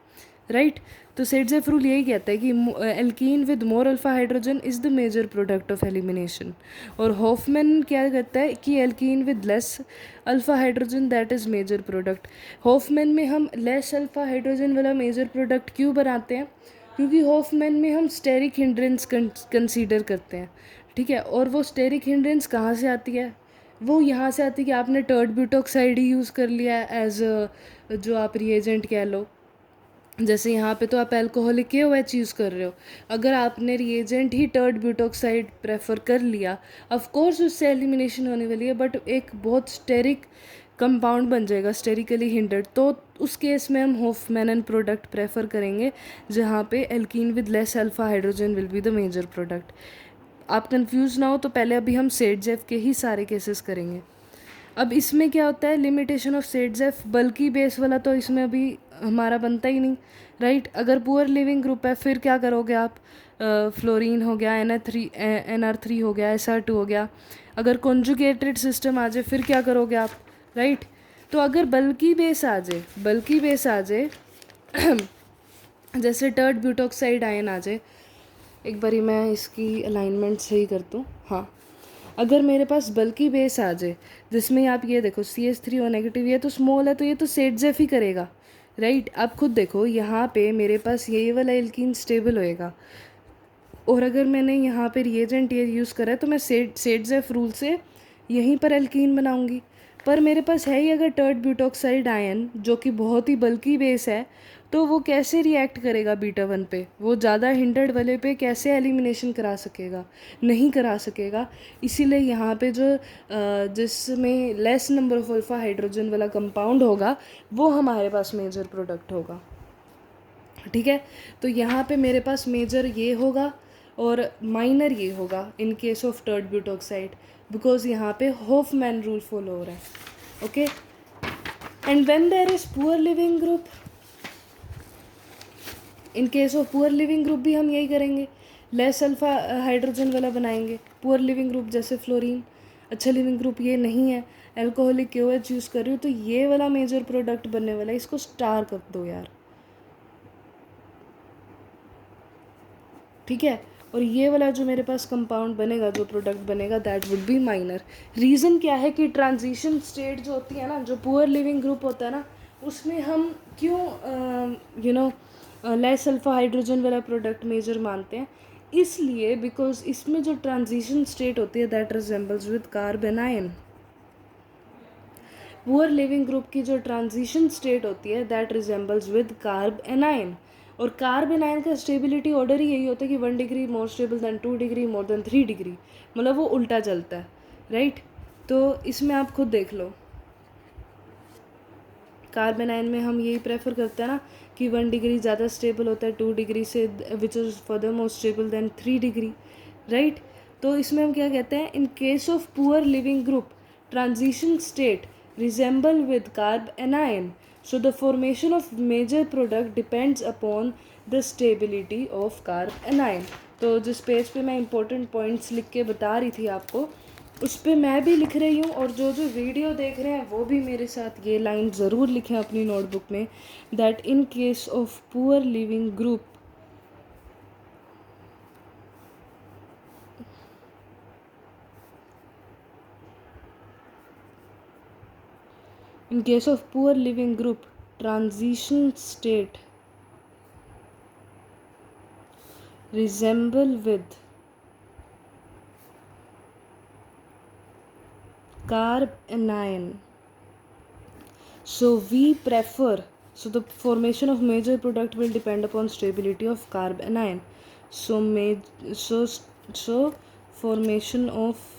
राइट। तो सेड्स-ज़ेफ रूल यही कहता है कि alkene with more alpha hydrogen is the major product of elimination. और हॉफमैन क्या कहता है कि alkene with less alpha hydrogen that is major product. Hofmann में हम लेस अल्फ़ा हाइड्रोजन वाला मेजर प्रोडक्ट क्यों बनाते हैं? क्योंकि हॉफमैन में हम स्टेरिक हिंड्रेंस कंसीडर करते हैं, ठीक है। और वो स्टेरिक हिंड्रेंस कहाँ से आती है? वो यहाँ से आती है कि आपने टर्ड ब्यूटॉक्साइड ही यूज़ कर लिया एज जो आप रिएजेंट कह लो। जैसे यहाँ पे तो आप अल्कोहलिक KOH यूज़ कर रहे हो, अगर आपने रिएजेंट ही टर्ड ब्यूटॉक्साइड प्रेफर कर लिया, ऑफ कोर्स उससे एलिमिनेशन होने वाली है, बट एक बहुत स्टेरिक कंपाउंड बन जाएगा, स्टेरिकली हिंडर्ड। तो उस केस में हम हॉफमैनन प्रोडक्ट प्रेफर करेंगे, जहाँ पे alkene with less alpha hydrogen will be the major product. आप कंफ्यूज ना हो तो पहले अभी हम सेड्स-ज़ेफ के ही सारे केसेस करेंगे। अब इसमें क्या होता है, लिमिटेशन ऑफ सेड्स-ज़ेफ, बल्कि बेस वाला तो इसमें अभी हमारा बनता ही नहीं, राइट। अगर पुअर लिविंग ग्रुप है फिर क्या करोगे आप? फ्लोरीन हो गया, NR3 हो गया, SR2 हो गया। अगर कॉन्जुगेटेड सिस्टम आ जाए फिर क्या करोगे आप, राइट। तो अगर बल्कि बेस आ जाए, बल्कि बेस आ जाए जैसे टर्ड ब्यूटॉक्साइड आयन आ जाए, एक बारी मैं इसकी अलाइनमेंट सही कर दूँ, हाँ। अगर मेरे पास बल्कि बेस आ जाए जिसमें आप ये देखो CH3O नेगेटिव, ये तो स्मॉल है तो ये तो सेड्स-ज़ेफ ही करेगा, राइट। आप खुद देखो यहाँ पे मेरे पास ये वाला एल्कीन स्टेबल होएगा, और अगर मैंने यहाँ पे रिएजेंट ये यूज़ करा है तो मैं सेड्स-ज़ेफ रूल से यहीं पर एल्कीन बनाऊंगी। पर मेरे पास है ही अगर टर्ड ब्यूटॉक्साइड आयन जो कि बहुत ही बल्कि बेस है, तो वो कैसे रिएक्ट करेगा बीटा 1 पे? वो ज़्यादा हिंडर्ड वाले पे कैसे एलिमिनेशन करा सकेगा? नहीं करा सकेगा। इसीलिए यहाँ पे जो जिसमें less number of alpha hydrogen वाला कंपाउंड होगा वो हमारे पास मेजर प्रोडक्ट होगा, ठीक है। तो यहाँ पे मेरे पास मेजर ये होगा और माइनर ये होगा in case of tert butoxide, because यहाँ पे हॉफमैन रूल फॉलो हो रहा है, okay. And when there is poor leaving group, in case of poor leaving group भी हम यही करेंगे, लेस अल्फ़ा हाइड्रोजन वाला बनाएंगे पुअर लिविंग ग्रुप, जैसे फ्लोरीन। अच्छा लिविंग ग्रुप ये नहीं है, अल्कोहलिक KOH यूज़ कर रही हूँ, तो ये वाला मेजर प्रोडक्ट बनने वाला है, इसको स्टार कर दो यार, ठीक है। और ये वाला जो मेरे पास कंपाउंड बनेगा, जो प्रोडक्ट बनेगा, that would be minor. Reason क्या है कि ट्रांजिशन स्टेट जो होती है ना, जो पुअर लिविंग ग्रुप होता है ना, उसमें हम क्यों लेस अल्फ़ा हाइड्रोजन वाला प्रोडक्ट मेजर मानते हैं? इसलिए बिकॉज इसमें जो ट्रांजिशन स्टेट होती है that resembles with carbon ion. Poor leaving group की जो ट्रांजिशन स्टेट होती है that resembles with carb anion, और कार्ब एनायन का स्टेबिलिटी ऑर्डर ही यही होता है कि 1 degree more stable then 2 degree more than 3 degree, मतलब वो उल्टा चलता है, राइट। तो इसमें आप खुद देख लो, कार्ब एनायन में हम यही प्रेफर करते हैं ना कि 1 डिग्री ज़्यादा स्टेबल होता है 2 डिग्री से, which is further more stable then 3 degree, right. तो इसमें हम क्या कहते हैं, in case of poor leaving group transition state resemble with carb anion, so the formation of major product depends upon the stability of carb anion। तो जिस page पे मैं इंपॉर्टेंट पॉइंट्स लिख के बता रही थी आपको, उस पर मैं भी लिख रही हूँ, और जो जो वीडियो देख रहे हैं वो भी मेरे साथ ये लाइन ज़रूर लिखें अपनी नोटबुक में, that in case of poor leaving group In case of poor living group, transition state resemble with carbanion. So we prefer, so the formation of major product will depend upon stability of carbanion. So formation of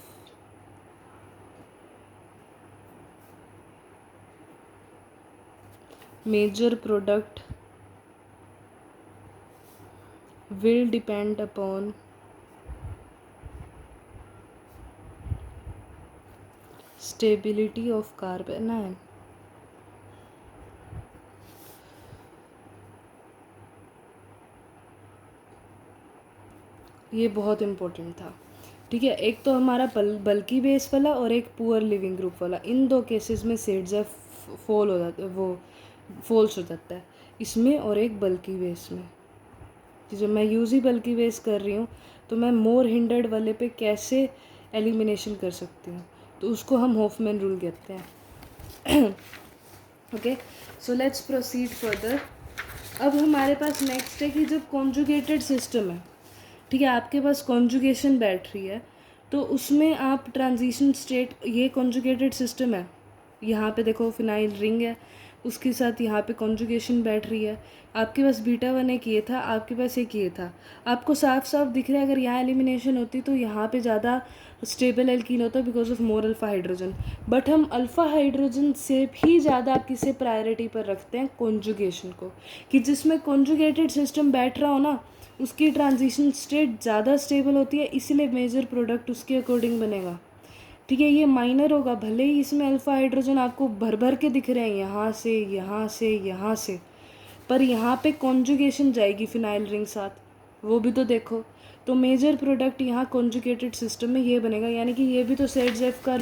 major product will depend upon stability of carbanion. ये बहुत important था, ठीक है। एक तो हमारा बल्कि base वाला और एक पुअर लिविंग ग्रुप वाला, इन दो केसेस में सेट जब फॉल हो जाता है, वो फॉल्स हो जाता है इसमें और एक बल्कि बेस में। कि जब मैं यूज़ ही बल्कि बेस कर रही हूँ तो मैं मोर हिंडर्ड वाले पे कैसे एलिमिनेशन कर सकती हूँ, तो उसको हम होफमैन रूल कहते हैं। Okay, so let's proceed further. अब हमारे पास नेक्स्ट है कि जब कॉन्जुगेटेड सिस्टम है, ठीक है, आपके पास कॉन्जुगेशन बैठ रही है, तो उसमें आप ट्रांजिशन स्टेट, ये कॉन्जुगेटेड सिस्टम है, यहाँ पे देखो फिनाइल रिंग है, उसके साथ यहाँ पे कॉन्जुगेशन बैठ रही है, आपके पास बीटा वन एक ये था, आपके पास एक ये था, आपको साफ साफ दिख रहा है अगर यहाँ एलिमिनेशन होती तो यहाँ पे ज़्यादा स्टेबल एल्कीन होता because of more alpha hydrogen. But हम अल्फा हाइड्रोजन से भी ज़्यादा किसे प्रायोरिटी पर रखते हैं, कॉन्जुगेशन को, कि जिसमें कॉन्जुगेटेड सिस्टम बैठ रहा हो ना उसकी ट्रांजिशन स्टेट ज़्यादा स्टेबल होती है, इसीलिए मेजर प्रोडक्ट उसके अकॉर्डिंग बनेगा, ठीक है। ये माइनर होगा, भले ही इसमें अल्फा हाइड्रोजन आपको भर भर के दिख रहे हैं यहाँ से यहाँ से यहाँ से, पर यहाँ पे कॉन्जुगेशन जाएगी फिनाइल रिंग साथ, वो भी तो देखो। तो मेजर प्रोडक्ट यहाँ कॉन्जुगेटेड सिस्टम में ये बनेगा, यानी कि ये भी तो सेट जेफ का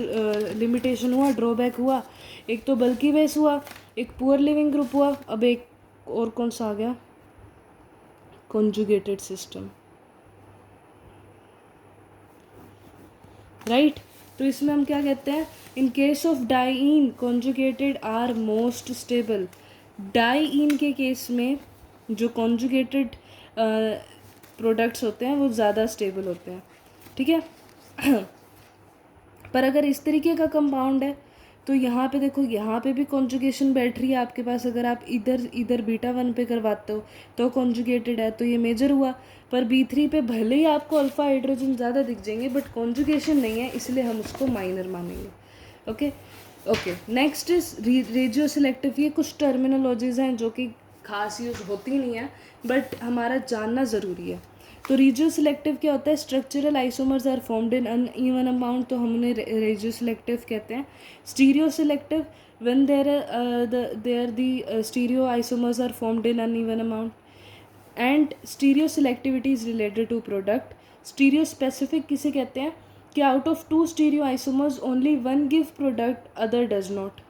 लिमिटेशन हुआ, ड्रॉबैक हुआ। एक तो बल्कि बेस हुआ, एक पुअर लिविंग ग्रुप हुआ, अब एक और कौन सा आ गया, कॉन्जुगेटेड सिस्टम, राइट। तो इसमें हम क्या कहते हैं, in case of diene conjugated are most stable. Diene के केस में जो कॉन्जुगेटेड प्रोडक्ट्स होते हैं वो ज़्यादा स्टेबल होते हैं, ठीक है। पर अगर इस तरीके का कंपाउंड है तो यहाँ पे देखो, यहाँ पे भी कॉन्जुगेशन बैठ रही है आपके पास, अगर आप इधर बीटा वन पे करवाते हो तो कॉन्जुगेटेड है, तो ये मेजर हुआ। पर B3 पे भले ही आपको अल्फा हाइड्रोजन ज़्यादा दिख जाएंगे बट कॉन्जुगेशन नहीं है, इसलिए हम उसको माइनर मानेंगे। Okay okay, next is regioselective. ये कुछ टर्मिनोलॉजीज हैं जो कि खास यूज़ होती नहीं है बट हमारा जानना ज़रूरी है। तो रेजियो सिलेक्टिव क्या होता है, structural isomers are formed in uneven amount, तो हम उन्हें रेजियो सिलेक्टिव कहते हैं। Stereoselective when there the stereoisomers are formed in uneven amount. And stereoselectivity is related to product. Stereospecific किसे कहते हैं, कि out of two stereoisomers only one give product, other does not.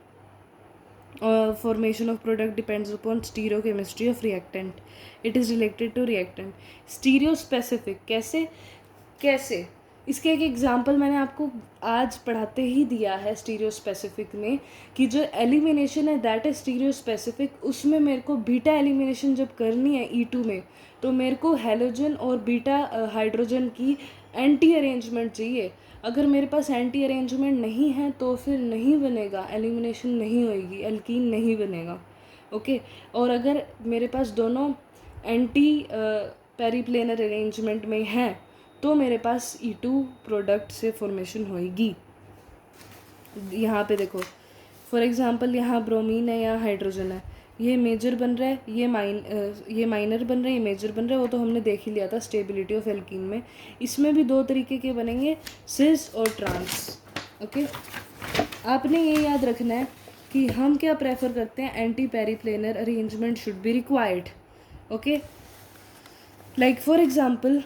Formation of product depends upon stereochemistry of reactant. It is related to reactant. Stereospecific कैसे कैसे, इसके एक example मैंने आपको आज पढ़ाते ही दिया है स्टीरियोस्पेसिफिक में, कि जो एलिमिनेशन है दैट इज स्टीरियोस्पेसिफिक। उसमें मेरे को बीटा एलिमिनेशन जब करनी है E2 में, तो मेरे को हेलोजन और बीटा हाइड्रोजन की एंटी अरेंजमेंट चाहिए। अगर मेरे पास एंटी अरेंजमेंट नहीं है तो फिर नहीं बनेगा, एलिमिनेशन नहीं होएगी, एल्कीन नहीं बनेगा। ओके, और अगर मेरे पास दोनों एंटी पेरीप्लेनर अरेंजमेंट में हैं तो मेरे पास E2 प्रोडक्ट से फॉर्मेशन होएगी। यहाँ पे देखो फॉर एग्जांपल, यहाँ ब्रोमीन है, यहाँ हाइड्रोजन है, ये मेजर बन रहा है, ये माइनर बन रहा है, ये मेजर बन रहा है, वो तो हमने देख ही लिया था स्टेबिलिटी ऑफ एल्कीन में। इसमें भी दो तरीके के बनेंगे, सिस और ट्रांस। ओके, आपने ये याद रखना है कि हम क्या प्रेफर करते हैं, anti periplanar arrangement should be required. Okay, like for example,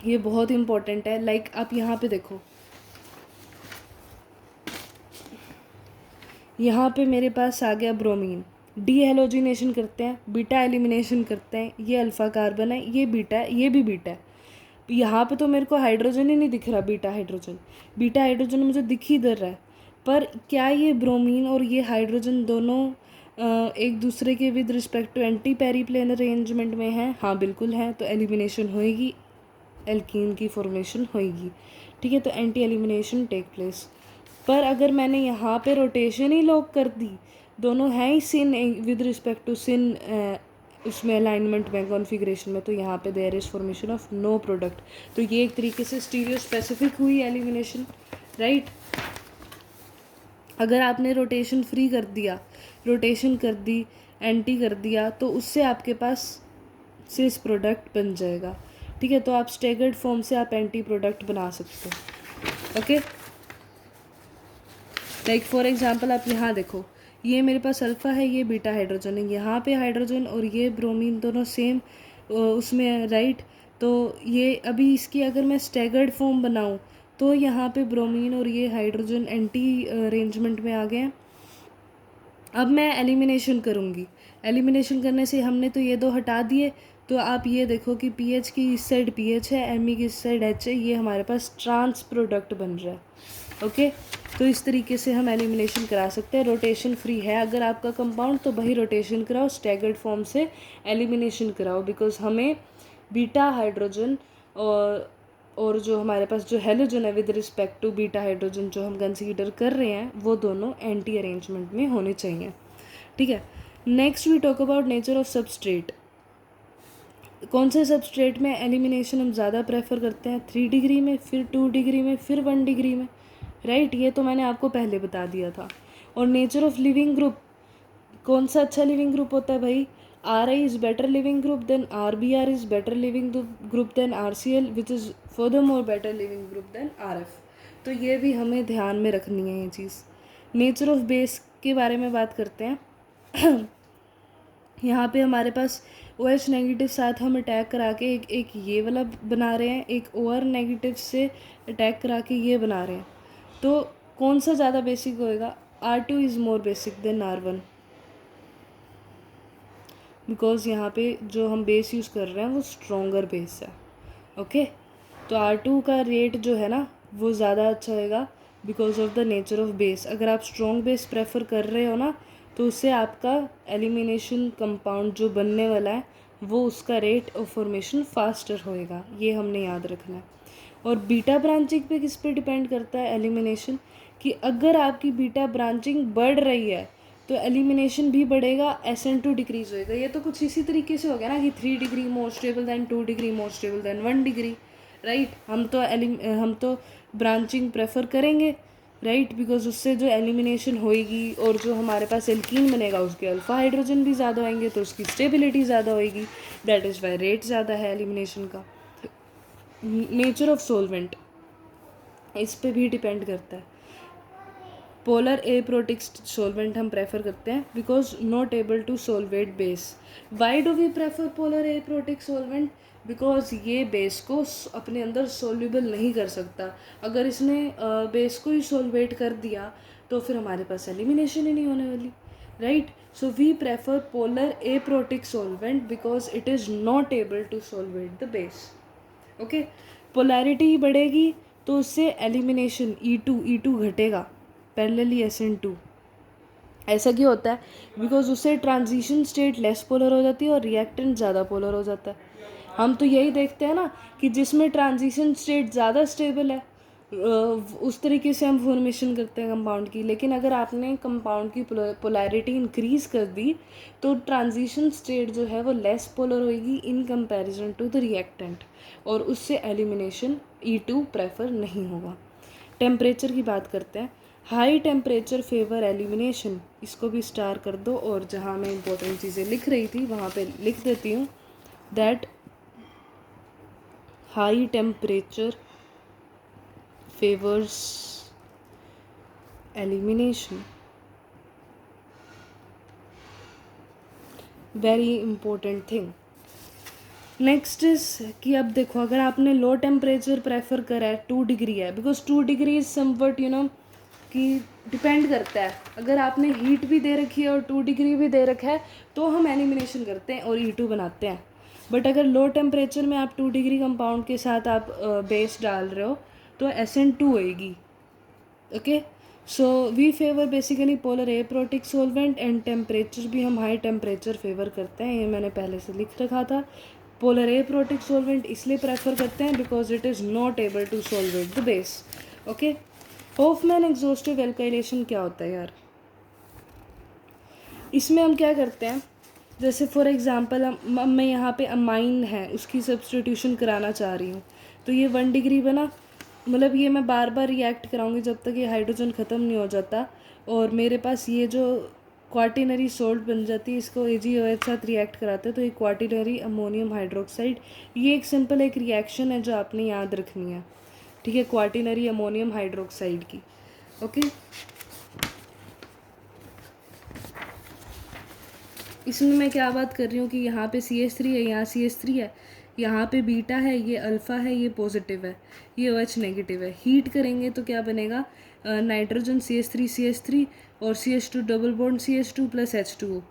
ये बहुत इंपॉर्टेंट है, लाइक आप यहाँ पे देखो, यहाँ पे मेरे पास आ गया ब्रोमीन, डी हेलोजिनेशन करते हैं, बीटा एलिमिनेशन करते हैं, ये अल्फ़ा कार्बन है, ये बीटा है, ये भी बीटा है। यहाँ पे तो मेरे को हाइड्रोजन ही नहीं दिख रहा, बीटा हाइड्रोजन मुझे दिख ही इधर रहा है, पर क्या ये ब्रोमीन और ये हाइड्रोजन दोनों एक दूसरे के with respect to anti periplanar arrangement में हैं? हाँ बिल्कुल है। तो एलिमिनेशन होएगी, एल्कीन की फॉर्मेशन होएगी। ठीक है, तो एंटी एलिमिनेशन टेक प्लेस। पर अगर मैंने यहाँ पे रोटेशन ही लॉक कर दी, दोनों हैं ही syn with respect to syn उसमें अलाइनमेंट में, कॉन्फ़िगरेशन में, तो यहाँ पे there is formation of no product. तो ये एक तरीके से स्टीरियो स्पेसिफिक हुई एलिमिनेशन, राइट। अगर आपने रोटेशन फ्री कर दिया, रोटेशन कर दी, एंटी कर दिया, तो उससे आपके पास सिस प्रोडक्ट बन जाएगा। ठीक है, तो आप स्टेगर्ड फॉर्म से आप एंटी प्रोडक्ट बना सकते हो। ओके, लाइक फॉर एग्जांपल आप यहाँ देखो, ये मेरे पास अल्फ़ा है, ये बीटा हाइड्रोजन है, यहाँ पे हाइड्रोजन और ये ब्रोमीन दोनों सेम उसमें है, राइट। तो ये अभी इसकी अगर मैं स्टैगर्ड फॉर्म बनाऊँ तो यहाँ पे ब्रोमीन और ये हाइड्रोजन एंटी अरेंजमेंट में आ गए हैं। अब मैं एलिमिनेशन करूँगी, एलिमिनेशन करने से हमने तो ये दो हटा दिए, तो आप ये देखो कि पीएच की इस साइड पीएच है, एमई की इस साइड एच है, ये हमारे पास ट्रांस प्रोडक्ट बन रहा है। ओके, तो इस तरीके से हम एलिमिनेशन करा सकते हैं। रोटेशन फ्री है अगर आपका कंपाउंड, तो वही रोटेशन कराओ, स्टैगर्ड फॉर्म से एलिमिनेशन कराओ, बिकॉज हमें बीटा हाइड्रोजन और जो हमारे पास जो हेलोजन है with respect to beta hydrogen जो हम कंसीडर कर रहे हैं, वो दोनों एंटी अरेंजमेंट में होने चाहिए। ठीक है, next we talk about nature of substrate. कौन से सबस्ट्रेट में एलिमिनेशन हम ज़्यादा प्रेफर करते हैं? 3 डिग्री में, फिर 2 डिग्री में, फिर 1 डिग्री में, राइट। ये तो मैंने आपको पहले बता दिया था। और नेचर ऑफ लिविंग ग्रुप, कौन सा अच्छा लिविंग ग्रुप होता है भाई? RI is better leaving group than RBr is better leaving group than RCl which is furthermore better leaving group than RF। तो ये भी हमें ध्यान में रखनी है ये चीज़। नेचर ऑफ बेस के बारे में बात करते हैं। यहाँ पे हमारे पास OH नेगेटिव साथ हम अटैक करा के एक ये वाला बना रहे हैं, एक OR नेगेटिव से अटैक करा के ये बना रहे हैं। तो कौन सा ज़्यादा बेसिक होएगा? R2 is more basic than R1, because यहाँ पे जो हम बेस यूज़ कर रहे हैं वो स्ट्रॉन्गर बेस है। ओके, तो R2 का रेट जो है ना वो ज़्यादा अच्छा होएगा because of the nature of base. अगर आप स्ट्रॉन्ग बेस प्रेफर कर रहे हो ना, तो उससे आपका एलिमिनेशन कंपाउंड जो बनने वाला है वो उसका रेट ऑफ फॉर्मेशन फास्टर होएगा, ये हमने याद रखना है। और बीटा ब्रांचिंग पे किस पे डिपेंड करता है एलिमिनेशन, कि अगर आपकी बीटा ब्रांचिंग बढ़ रही है तो एलिमिनेशन भी बढ़ेगा, SN2 डिक्रीज होएगा। ये तो कुछ इसी तरीके से हो गया ना कि 3 degree more stable then 2 degree more stable then 1 degree, right. हम तो ब्रांचिंग प्रेफर करेंगे, राइट, बिकॉज उससे जो एलिमिनेशन होएगी और जो हमारे पास एल्कीन बनेगा उसके अल्फा हाइड्रोजन भी ज़्यादा होएंगे, तो उसकी स्टेबिलिटी ज़्यादा होएगी, दैट इज़ वाई रेट ज़्यादा है एलिमिनेशन का। नेचर ऑफ सोलवेंट इस पे भी डिपेंड करता है। पोलर एप्रोटिक सोलवेंट हम प्रेफर करते हैं because not able to solvate base. Why do we prefer polar aprotic solvent? Because ये बेस को अपने अंदर सोल्यूबल नहीं कर सकता। अगर इसने बेस को ही सोलवेट कर दिया तो फिर हमारे पास एलिमिनेशन ही नहीं होने वाली, right. So we prefer polar aprotic solvent because it is not able to solvate the base. Okay, polarity बढ़ेगी तो उससे एलिमिनेशन E2 घटेगा, पैरेलली SN2। ऐसा क्यों होता है? बिकॉज उससे ट्रांजिशन स्टेट लेस पोलर हो जाती है और रिएक्टेंट ज़्यादा पोलर हो जाता है। हम तो यही देखते हैं ना कि जिसमें ट्रांजिशन स्टेट ज़्यादा स्टेबल है उस तरीके से हम फॉर्मेशन करते हैं कंपाउंड की। लेकिन अगर आपने कंपाउंड की पोलैरिटी इंक्रीज़ कर दी तो ट्रांजिशन स्टेट जो है वो लेस पोलर होएगी in comparison to the reactant, और उससे एलिमिनेशन E2 प्रेफर नहीं होगा। टेम्परेचर की बात करते हैं। हाई टेम्परेचर फेवर एलिमिनेशन, इसको भी स्टार कर दो, और जहाँ मैं इंपॉर्टेंट चीज़ें लिख रही थी वहाँ पे लिख देती हूँ that high temperature favours elimination. Very important thing. Next is कि अब देखो, अगर आपने लो टेम्परेचर प्रेफर करा है, 2 डिग्री है, बिकॉज 2 डिग्री इज समवट कि डिपेंड करता है। अगर आपने हीट भी दे रखी है और 2 डिग्री भी दे रखा है तो हम एलिमिनेशन करते हैं और E2 बनाते हैं। बट अगर लो टेम्परेचर में आप 2 डिग्री कंपाउंड के साथ आप बेस डाल रहे हो तो SN2 होएगी। Okay, so we favour basically polar aprotic solvent and temperature भी हम हाई टेम्परेचर फेवर करते हैं, ये मैंने पहले से लिख रखा था। पोलर एप्रोटिक सोलवेंट इसलिए प्रेफर करते हैं because it is not able to solvate the base. Okay, Hofmann exhaustive alkylation क्या होता है यार? इसमें हम क्या करते हैं, जैसे फॉर एग्जांपल मैं यहाँ पे अमाइन है उसकी सब्स्टिट्यूशन कराना चाह रही हूँ, तो ये 1 डिग्री बना, मतलब ये मैं बार बार रिएक्ट कराऊंगी जब तक ये हाइड्रोजन ख़त्म नहीं हो जाता, और मेरे पास ये जो क्वार्टिनरी सोल्ट बन जाती है, इसको AgOH के साथ रिएक्ट कराते हैं तो ये क्वार्टिनरी अमोनियम हाइड्रोक्साइड। ये एक सिंपल एक रिएक्शन है जो आपने याद रखनी है, ठीक है, क्वार्टिनरी अमोनियम हाइड्रोक्साइड की। ओके, इसमें मैं क्या बात कर रही हूँ कि यहाँ पे CH3 है, यहाँ CH3 है, यहाँ पे बीटा है, ये अल्फ़ा है, ये पॉजिटिव है, ये OH नेगेटिव है। हीट करेंगे तो क्या बनेगा, नाइट्रोजन CH3 और CH2 double bond CH2 plus H2O।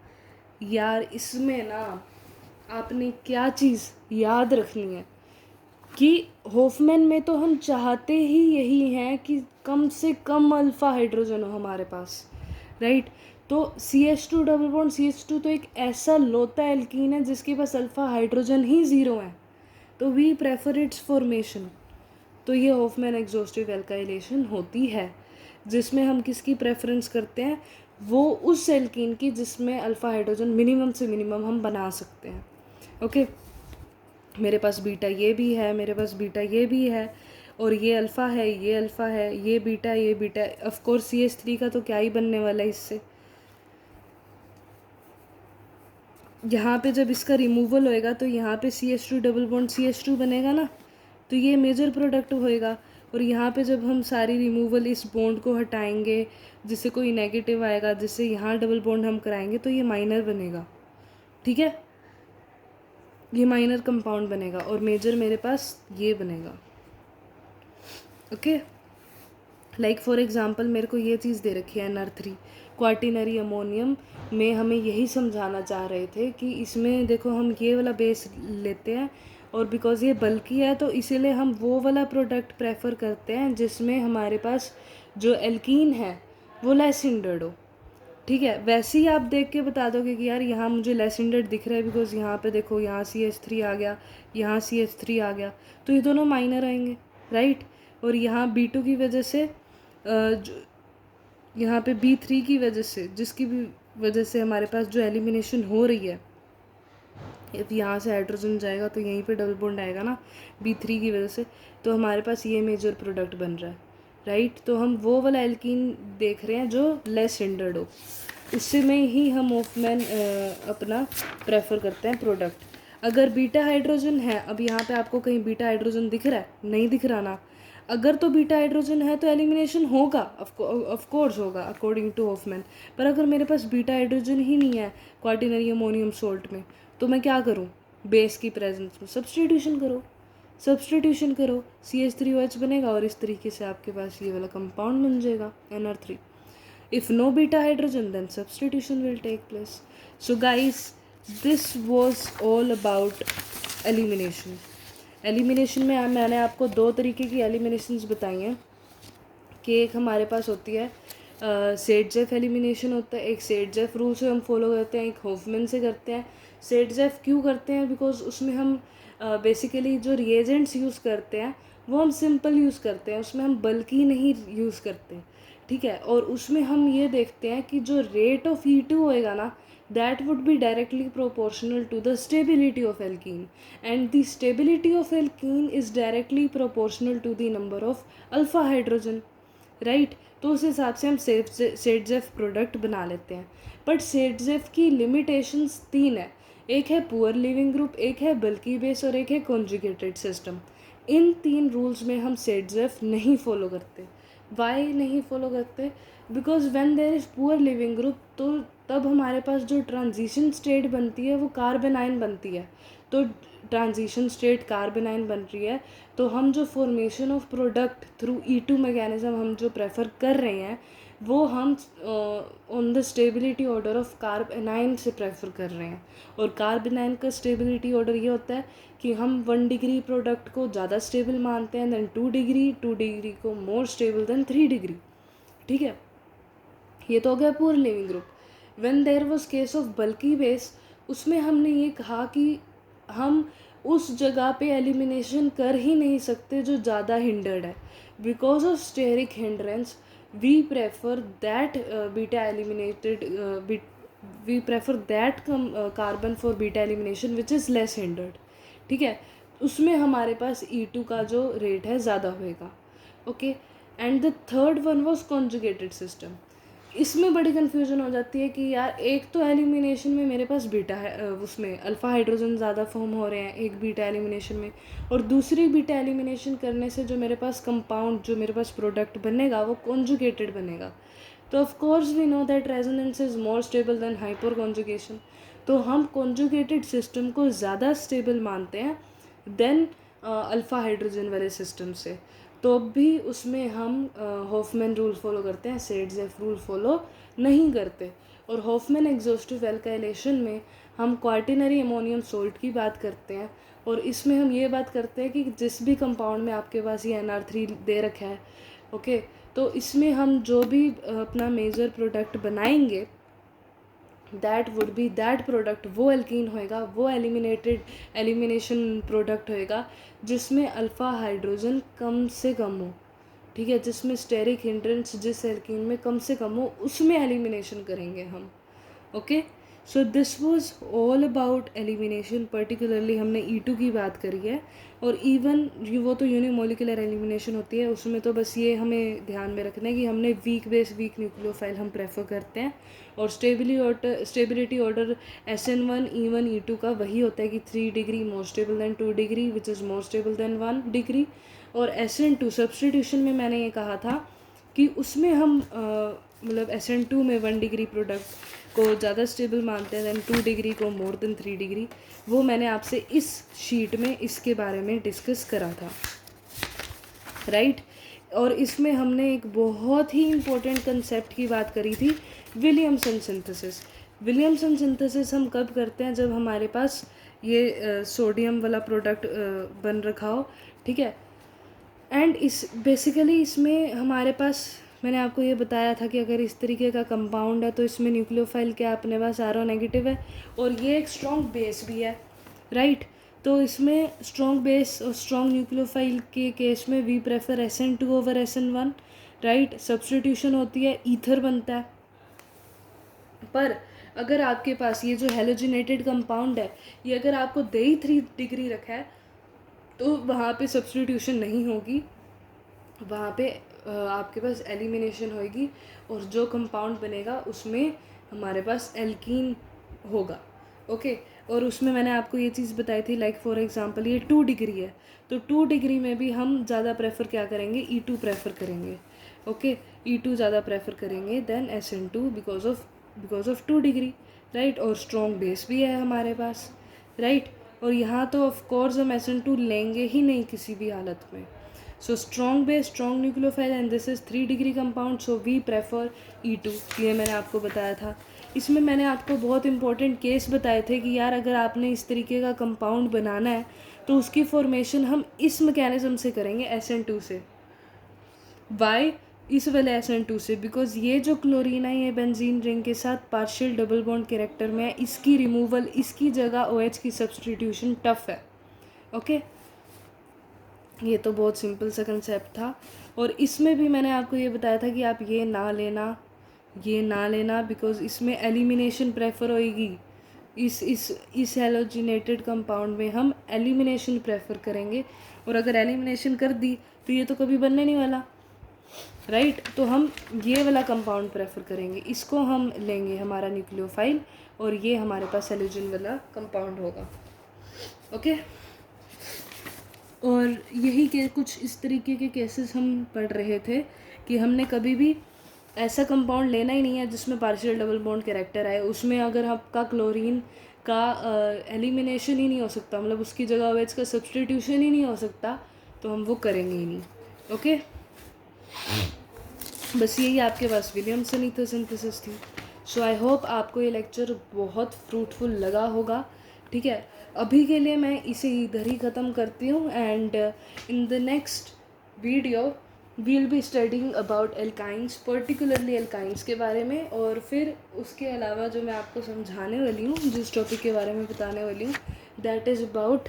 यार इसमें ना आपने क्या चीज़ याद रखनी है कि होफमैन में तो हम चाहते ही यही हैं कि कम से कम अल्फ़ा हाइड्रोजन हो हमारे पास, राइट। तो CH2 डबल बॉन्ड CH2 तो एक ऐसा लोता एल्कीन है जिसके पास अल्फ़ा हाइड्रोजन ही ज़ीरो है, तो वी प्रेफर इट्स फॉर्मेशन। तो ये होफमैन एग्जॉस्टिव एल्काइलेशन होती है, जिसमें हम किसकी प्रेफरेंस करते हैं, वो उस एल्कीन की जिसमें अल्फ़ा हाइड्रोजन मिनिमम से मिनिमम हम बना सकते हैं। ओके, मेरे पास बीटा ये भी है, मेरे पास बीटा ये भी है, और ये अल्फ़ा है, ये अल्फ़ा है, ये बीटा, ये बीटा। ऑफ कोर्स CH3 का तो क्या ही बनने वाला है इससे। यहाँ पे जब इसका रिमूवल होएगा तो यहाँ पे CH2 डबल बॉन्ड CH2 बनेगा ना, तो ये मेजर प्रोडक्ट होएगा। और यहाँ पे जब हम सारी रिमूवल इस बॉन्ड को हटाएंगे, जिससे कोई नेगेटिव आएगा, जिससे यहाँ डबल बॉन्ड हम कराएंगे, तो ये माइनर बनेगा, ठीक है, ये माइनर कंपाउंड बनेगा, और मेजर मेरे पास ये बनेगा। ओके, लाइक फॉर एग्जांपल मेरे को ये चीज़ दे रखी है NR3 क्वार्टिनरी अमोनियम में, हमें यही समझाना चाह रहे थे कि इसमें देखो हम ये वाला बेस लेते हैं, और बिकॉज़ ये बल्कि है तो इसीलिए हम वो वाला प्रोडक्ट प्रेफर करते हैं जिसमें हमारे पास जो एल्कीन है वो लेस हिंडर्ड हो, ठीक है। वैसे ही आप देख के बता दोगे कि यार यहाँ मुझे लेस हिंडर्ड दिख रहा है बिकॉज यहाँ पे देखो यहाँ CH3 आ गया, यहाँ CH3 आ गया, तो ये दोनों माइनर आएंगे, राइट। और यहाँ B2 की वजह से यहाँ पे B3 की वजह से, जिसकी भी वजह से हमारे पास जो एलिमिनेशन हो रही है, यहाँ से हाइड्रोजन जाएगा तो यहीं पे डबल बॉन्ड आएगा ना B3 की वजह से, तो हमारे पास ये मेजर प्रोडक्ट बन रहा है, राइट। तो हम वो वाला एल्कीन देख रहे हैं जो लेस हिंडर्ड हो, उससे में ही हम होफमैन अपना प्रेफर करते हैं प्रोडक्ट। अगर बीटा हाइड्रोजन है, अब यहाँ पे आपको कहीं बीटा हाइड्रोजन दिख रहा है, नहीं दिख रहा ना, अगर तो बीटा हाइड्रोजन है तो एलिमिनेशन होगा, ऑफ कोर्स होगा अकॉर्डिंग टू होफमैन। पर अगर मेरे पास बीटा हाइड्रोजन ही नहीं है क्वार्टिनरी अमोनियम सोल्ट में, तो मैं क्या करूँ, बेस की प्रेजेंस में सब्स्टिट्यूशन करो, सब्स्टिट्यूशन करो, CH3OH बनेगा, और इस तरीके से आपके पास ये वाला कंपाउंड बन जाएगा NR3। If no beta hydrogen, then substitution will take place. So guys, this was all about elimination. Elimination में मैंने आपको 2 तरीके की एलिमिनेशंस बताई हैं, कि एक हमारे पास होती है सेटजेफ एलिमिनेशन होता है, एक सेटजेफ रूल से हम फॉलो करते हैं, एक होफमैन से करते हैं। सेटजेफ क्यों करते हैं, बिकॉज उसमें हम बेसिकली जो रिएजेंट्स यूज़ करते हैं वो हम सिंपल यूज़ करते हैं, उसमें हम बल्कि नहीं यूज़ करते, ठीक है। और उसमें हम ये देखते हैं कि जो रेट ऑफ E2 होएगा ना, that would be directly proportional to the stability of alkene, and the stability of alkene is directly proportional to the number of alpha hydrogen, right. तो उस हिसाब से हम सेटजेफ प्रोडक्ट बना लेते हैं। बट सेटजेफ की लिमिटेशंस 3 है, एक है पुअर लिविंग ग्रुप, एक है बल्कि बेस, और एक है कॉन्जुगेटेड सिस्टम। इन 3 रूल्स में हम सेटजेफ नहीं फॉलो करते। वाई नहीं फॉलो करते, because when there is poor leaving group, तो तब हमारे पास जो ट्रांजिशन स्टेट बनती है वो कार्बेनाइन बनती है। तो ट्रांजिशन स्टेट कार्बेनाइन बन रही है, तो हम जो formation of product through E2 mechanism हम जो प्रेफर कर रहे हैं, वो हम on the stability order of कार्बेनाइन से प्रेफर कर रहे हैं। और कार्बेनाइन का स्टेबिलिटी ऑर्डर ये होता है कि हम 1 डिग्री प्रोडक्ट को ज़्यादा स्टेबल मानते हैं देन 2 डिग्री, 2 डिग्री को मोर स्टेबल देन 3 डिग्री, ठीक है, ये तो हो गया poor leaving group. When there was case of bulky base, उसमें हमने ये कहा कि हम उस जगह पे एलिमिनेशन कर ही नहीं सकते जो ज़्यादा हिंडर्ड है। Because of steric hindrance we prefer that beta eliminated we prefer that carbon for beta elimination which is less hindered. ठीक है, उसमें हमारे पास E2 का जो रेट है ज़्यादा होएगा। Okay, and the third one was conjugated system. इसमें बड़ी कन्फ्यूजन हो जाती है कि यार एक तो एलिमिनेशन में मेरे पास बीटा है, उसमें अल्फ़ा हाइड्रोजन ज़्यादा फॉर्म हो रहे हैं एक बीटा एलिमिनेशन में, और दूसरी बीटा एलिमिनेशन करने से जो मेरे पास कंपाउंड, जो मेरे पास प्रोडक्ट बनेगा वो कॉन्जुगेटेड बनेगा। तो of course we know that resonance is more stable than hyperconjugation. तो हम कॉन्जुगेटेड सिस्टम को ज़्यादा स्टेबल मानते हैं देन अल्फ़ा हाइड्रोजन वाले सिस्टम से। तो भी उसमें हम हॉफमैन रूल फॉलो करते हैं, सेडजेफ रूल फॉलो नहीं करते। और हॉफमैन एग्जॉस्टिव एल्काइलेशन में हम क्वार्टिनरी अमोनियम सोल्ट की बात करते हैं, और इसमें हम ये बात करते हैं कि जिस भी कंपाउंड में आपके पास ये NR3 दे रखा है, ओके, तो इसमें हम जो भी अपना मेजर प्रोडक्ट बनाएंगे that would be that product, वो एल्कीन होएगा, वो एलिमिनेशन प्रोडक्ट होएगा जिसमें अल्फ़ा हाइड्रोजन कम से कम हो। ठीक है, जिसमें स्टेरिक हिंड्रेंस जिस एल्कीन में कम से कम हो उसमें एलिमिनेशन करेंगे हम। Okay, so this was all about elimination. Particularly हमने E2 की बात करी है, और इवन वो तो यूनिमोलिकुलर एलिमिनेशन होती है, उसमें तो बस ये हमें ध्यान में रखना है कि हमने वीक बेस वीक न्यूक्लियोफाइल हम प्रेफर करते हैं, और stability order SN1 E1 E2 का वही होता है कि 3 degree more stable then 2 degree which is more stable then 1 degree. और SN2 सब्सटीट्यूशन में मैंने ये कहा था कि उसमें हम मतलब SN2 में 1 डिग्री प्रोडक्ट को ज़्यादा स्टेबल मानते हैं दैन 2 डिग्री को मोर देन 3 डिग्री। वो मैंने आपसे इस शीट में इसके बारे में डिस्कस करा था, राइट। और इसमें हमने एक बहुत ही इम्पोर्टेंट कंसेप्ट की बात करी थी, विलियमसन सिंथेसिस। विलियमसन सिंथेसिस हम कब करते हैं, जब हमारे पास ये सोडियम वाला प्रोडक्ट बन रखा हो, ठीक है। एंड इस बेसिकली इसमें हमारे पास, मैंने आपको ये बताया था कि अगर इस तरीके का कंपाउंड है तो इसमें न्यूक्लियोफाइल क्या अपने पास आर नेगेटिव है, और ये एक स्ट्रॉन्ग बेस भी है, राइट। तो इसमें स्ट्रॉन्ग बेस और स्ट्रॉन्ग न्यूक्लियोफाइल के केस में we prefer SN2 over SN1, right. Substitution होती है, ईथर बनता है। पर अगर आपके पास ये जो हेलोजिनेटेड कंपाउंड है, ये अगर आपको दे ही 3 डिग्री रखा है तो वहाँ पे सब्स्टिट्यूशन नहीं होगी, वहाँ पे आपके पास एलिमिनेशन होगी, और जो कंपाउंड बनेगा उसमें हमारे पास एल्कीन होगा। ओके, और उसमें मैंने आपको ये चीज़ बताई थी, लाइक फॉर एग्जांपल ये 2 डिग्री है, तो 2 डिग्री में भी हम ज़्यादा प्रेफर क्या करेंगे, E2 प्रेफर करेंगे। ओके, E2 ज़्यादा प्रेफर करेंगे than SN2 because of 2 degree, right. और स्ट्रॉन्ग बेस भी है हमारे पास, राइट। और यहाँ तो ऑफ कोर्स हम SN2 लेंगे ही नहीं किसी भी हालत में। सो strong base, strong nucleophile, and this is 3 degree compound, so we prefer E2। ये मैंने आपको बताया था। इसमें मैंने आपको बहुत इंपॉर्टेंट केस बताए थे कि यार अगर आपने इस तरीके का कंपाउंड बनाना है तो उसकी फॉर्मेशन हम इस मैकेनिज्म से करेंगे, SN2 से। वाई इस वाले SN2 से, बिकॉज ये जो क्लोरीन है ये बेंजीन रिंग के साथ पार्शियल डबल बॉन्ड कैरेक्टर में है, इसकी रिमूवल, इसकी जगह OH की सब्सटीट्यूशन टफ है। ओके, ये तो बहुत सिंपल सा कंसेप्ट था। और इसमें भी मैंने आपको ये बताया था कि आप ये ना लेना, बिकॉज इसमें एलिमिनेशन प्रेफर होएगी। इस हेलोजिनेटेड कंपाउंड में हम एलिमिनेशन प्रेफर करेंगे, और अगर एलिमिनेशन कर दी तो ये तो कभी बनने नहीं वाला, राइट। तो हम ये वाला कंपाउंड प्रेफर करेंगे, इसको हम लेंगे हमारा न्यूक्लियोफाइल, और ये हमारे पास हेलोजन वाला कंपाउंड होगा। ओके, और यही के कुछ इस तरीके के केसेस हम पढ़ रहे थे कि हमने कभी भी ऐसा कंपाउंड लेना ही नहीं है जिसमें पार्शियल डबल बॉन्ड कैरेक्टर आए, उसमें अगर आपका क्लोरीन का एलिमिनेशन ही नहीं हो सकता, मतलब उसकी जगह OH का सब्सटीट्यूशन ही नहीं हो सकता, तो हम वो करेंगे ही नहीं। ओके, बस यही आपके पास विलियमसन ईथर सिंथेसिस थी। सो आई होप आपको ये लेक्चर बहुत फ्रूटफुल लगा होगा, ठीक है। अभी के लिए मैं इसे इधर ही ख़त्म करती हूँ, and in the next video we will be studying about alkynes, particularly alkynes के बारे में। और फिर उसके अलावा जो मैं आपको समझाने वाली हूँ, जिस टॉपिक के बारे में बताने वाली हूँ, that is about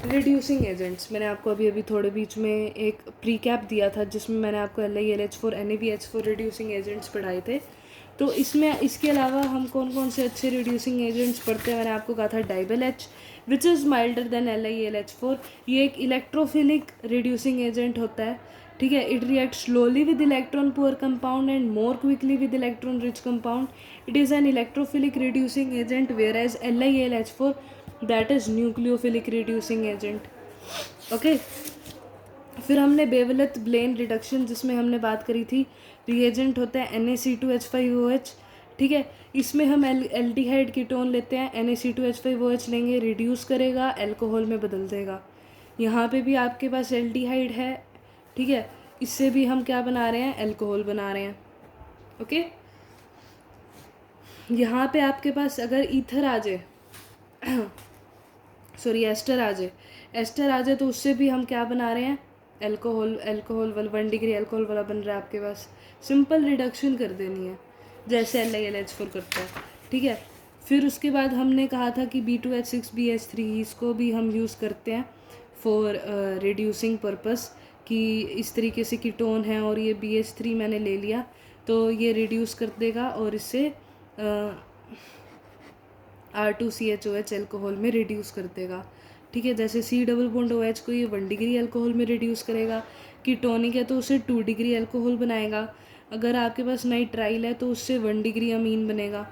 reducing agents. मैंने आपको अभी थोड़े बीच में एक प्री कैप दिया था जिसमें मैंने आपको LiLH4 NaBH4 रिड्यूसिंग एजेंट्स पढ़ाए थे। तो इसमें इसके अलावा हम कौन कौन से अच्छे रिड्यूसिंग एजेंट्स पढ़ते हैं, मैंने आपको कहा था DIBAL H which is milder than LiLH4। ये एक इलेक्ट्रोफिलिक रिड्यूसिंग एजेंट होता है, ठीक है। It react slowly with electron poor compound and more quickly with electron rich compound. It is an electrophilic reducing agent whereas LiLH4 that is nucleophilic reducing agent. Okay, फिर हमने बेवलेट ब्लेन reduction जिसमें हमने बात करी थी, रिएजेंट होता है NaC2H5OH, ठीक है। इसमें हम एल्डिहाइड कीटोन लेते हैं, NaC2H5OH लेंगे, रिड्यूस करेगा, अल्कोहल में बदल देगा। यहाँ पे भी आपके पास एल्डिहाइड है, ठीक है। इससे भी हम क्या बना रहे हैं, अल्कोहल बना रहे हैं। ओके, यहाँ पे आपके पास अगर ईथर आ जाए सॉरी एस्टर आ जाए तो उससे भी हम क्या बना रहे हैं, अल्कोहल वाला 1 डिग्री अल्कोहल वाला बन रहा है आपके पास। सिंपल रिडक्शन कर देनी है जैसे LiLH4 करता है, ठीक है। फिर उसके बाद हमने कहा था कि B2H6BH3 इसको भी हम यूज़ करते हैं फॉर रिड्यूसिंग पर्पस, कि इस तरीके से कीटोन है और ये BH3 मैंने ले लिया तो ये रिड्यूस कर देगा और इससे R2CHOH अल्कोहल में रिड्यूस कर देगा, ठीक है। जैसे C डबल बॉन्ड OH को ये 1 डिग्री अल्कोहल में रिड्यूस करेगा, कीटोनिक है तो उसे 2 डिग्री अल्कोहल बनाएगा। अगर आपके पास नाइट्राइल है तो उससे 1 डिग्री अमीन बनेगा,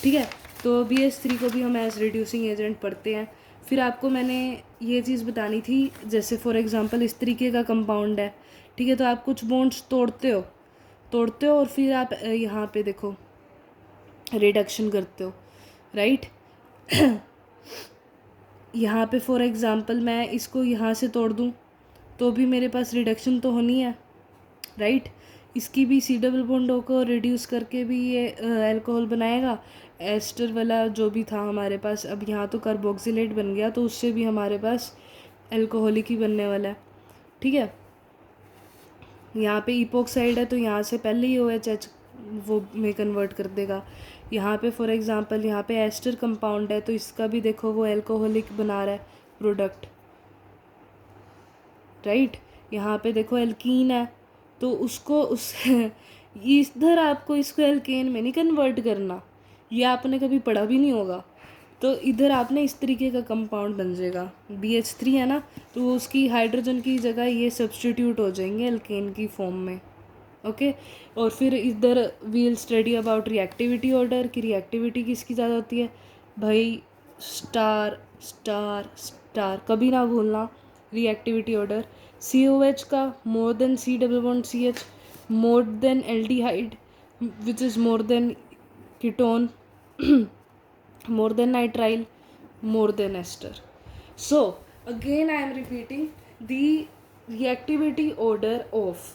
ठीक है। तो BH3 को भी हम एज रिड्यूसिंग एजेंट पढ़ते हैं। फिर आपको मैंने ये चीज़ बतानी थी, जैसे फॉर एग्जांपल इस तरीके का कंपाउंड है, ठीक है। तो आप कुछ बॉन्ड्स तोड़ते हो और फिर आप यहाँ पे देखो रिडक्शन करते हो, राइट। यहाँ पे फॉर एग्ज़ाम्पल मैं इसको यहाँ से तोड़ दूँ तो भी मेरे पास रिडक्शन तो होनी है, राइट। इसकी भी C डबल बॉन्ड O को रिड्यूस करके भी ये अल्कोहल बनाएगा। एस्टर वाला जो भी था हमारे पास, अब यहाँ तो कार्बोक्सिलेट बन गया तो उससे भी हमारे पास अल्कोहलिक ही बनने वाला है, ठीक है। यहाँ पे इपोक्साइड है तो यहाँ से पहले ही OHH वो में कन्वर्ट कर देगा। यहाँ पे फॉर एग्जांपल यहाँ पे एस्टर कंपाउंड है तो इसका भी देखो वो अल्कोहलिक बना रहा है प्रोडक्ट, राइट। यहाँ पे देखो एल्कीन है तो उसको उस इधर आपको इसको एल्केन में नहीं कन्वर्ट करना, ये आपने कभी पढ़ा भी नहीं होगा। तो इधर आपने इस तरीके का कंपाउंड बन जाएगा, BH3 है ना, तो उसकी हाइड्रोजन की जगह ये सब्सटीट्यूट हो जाएंगे एल्केन की फॉर्म में, ओके। और फिर इधर we'll study about reactivity order, की रिएक्टिविटी किसकी ज़्यादा होती है भाई, स्टार स्टार स्टार, कभी ना भूलना रिएक्टिविटी ऑर्डर। COH का more than C double bond CH, more than aldehyde which is more than ketone, more than nitrile, more than ester. So again I am repeating the reactivity order of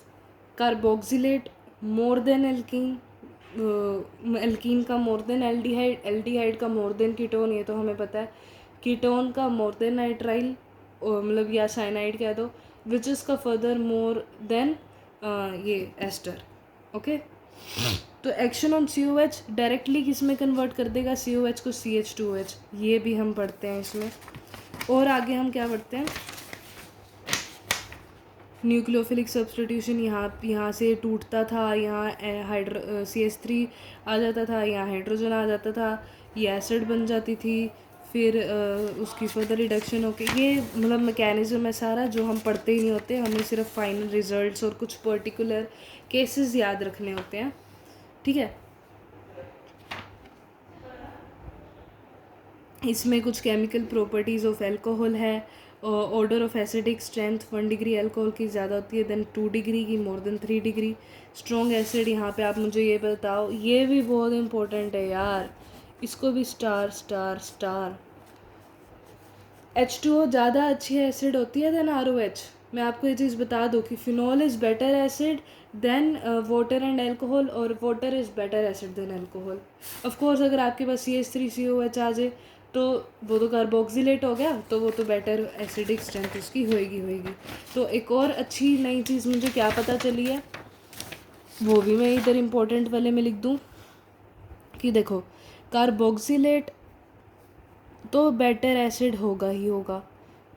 carboxylate more than alkene, alkene का more than aldehyde, aldehyde का more than ketone, ये तो हमें पता है। Ketone का more than nitrile मतलब या साइनाइड कह दो, विच इज़ का फर्दर more than ये एस्टर, ओके। तो एक्शन ऑन COH डायरेक्टली किस में कन्वर्ट कर देगा, COH को CH2OH, ये भी हम पढ़ते हैं इसमें। और आगे हम क्या पढ़ते हैं, न्यूक्लियोफिलिक सब्स्टिट्यूशन। यहाँ से टूटता था, यहाँ CH3 आ जाता था, यहाँ हाइड्रोजन आ जाता था, ये एसिड बन जाती थी, फिर उसकी फर्दर रिडक्शन होके, ये मतलब मैकेनिज्म है सारा जो हम पढ़ते ही नहीं होते, हमें सिर्फ फाइनल रिजल्ट्स और कुछ पर्टिकुलर केसेस याद रखने होते हैं, ठीक है। इसमें कुछ केमिकल प्रॉपर्टीज़ ऑफ अल्कोहल है, order of acidic strength 1 degree alcohol की ज़्यादा होती है देन 2 डिग्री की, more than 3 degree. Strong acid, यहाँ पे आप मुझे ये बताओ, ये भी बहुत इंपॉर्टेंट है यार, इसको भी स्टार स्टार स्टार। H2O ज़्यादा अच्छी एसिड होती है देन ROH। मैं आपको ये चीज़ बता दूँ कि phenol is better acid than water and alcohol, और water is better acid than alcohol. Of course अगर आपके पास CH3COH आ जाए तो वो तो कार्बोक्सिलेट हो गया, तो वो तो बेटर एसिडिक स्ट्रेंथ उसकी होएगी। तो एक और अच्छी नई चीज़ मुझे क्या पता चली है, वो भी मैं इधर इम्पोर्टेंट वाले में लिख दूँ कि देखो कार्बोक्सिलेट तो बेटर एसिड होगा ही होगा,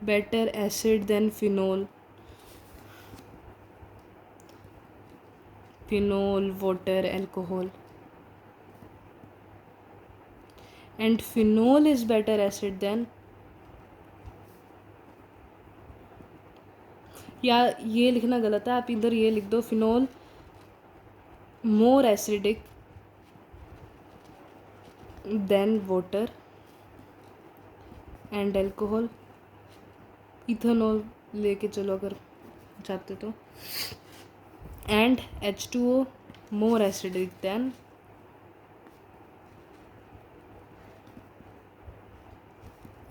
better acid than phenol, water, alcohol, and phenol is better acid than, या ये लिखना गलत है, आप इधर ये लिख दो phenol more acidic then water and alcohol, ethanol लेके चलो अगर चाहते तो, and H2O more acidic then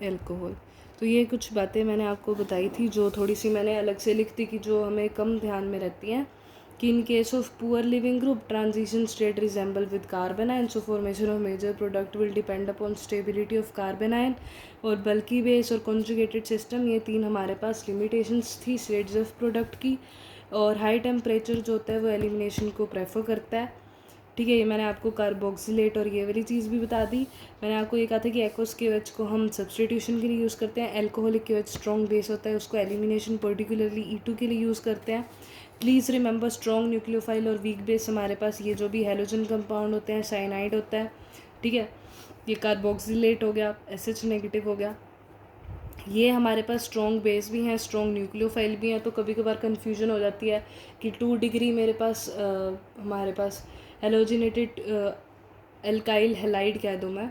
alcohol. तो ये कुछ बातें मैंने आपको बताई थी जो थोड़ी सी मैंने अलग से लिख दी कि जो हमें कम ध्यान में रहती हैं, कि in case of poor leaving group transition state resemble with carbon ion, so formation of major product will depend upon stability of carbon ion, और बल्कि बेस और कॉन्जुगेटेड सिस्टम, ये तीन हमारे पास लिमिटेशंस थी स्टेट्स ऑफ प्रोडक्ट की। और high temperature जो होता है वो एलिमिनेशन को प्रेफर करता है, ठीक है। ये मैंने आपको कार्बोक्सिलेट और ये वाली चीज़ भी बता दी। मैंने आपको ये कहा था कि एक्वस केवेच को हम सब्सटीट्यूशन के लिए यूज़ करते हैं, एल्कोहलिक केवेच स्ट्रॉन्ग बेस होता है उसको एलिमिनेशन पर्टिकुलरली E2 के लिए यूज़ करते हैं। प्लीज़ रिमेंबर स्ट्रॉन्ग न्यूक्लियोफाइल और वीक बेस हमारे पास ये जो भी हेलोजन कंपाउंड होते हैं, साइनाइड होता है, ठीक है। ये कार्बोक्सिलेट हो गया, SH नेगेटिव हो गया, ये हमारे पास स्ट्रॉन्ग बेस भी हैं, स्ट्रॉन्ग न्यूक्लियोफाइल भी हैं। तो कभी कभार कन्फ्यूजन हो जाती है कि 2 डिग्री मेरे पास हमारे पास हेलोजिनेटेड एल्काइल हेलाइड कह दूँ मैं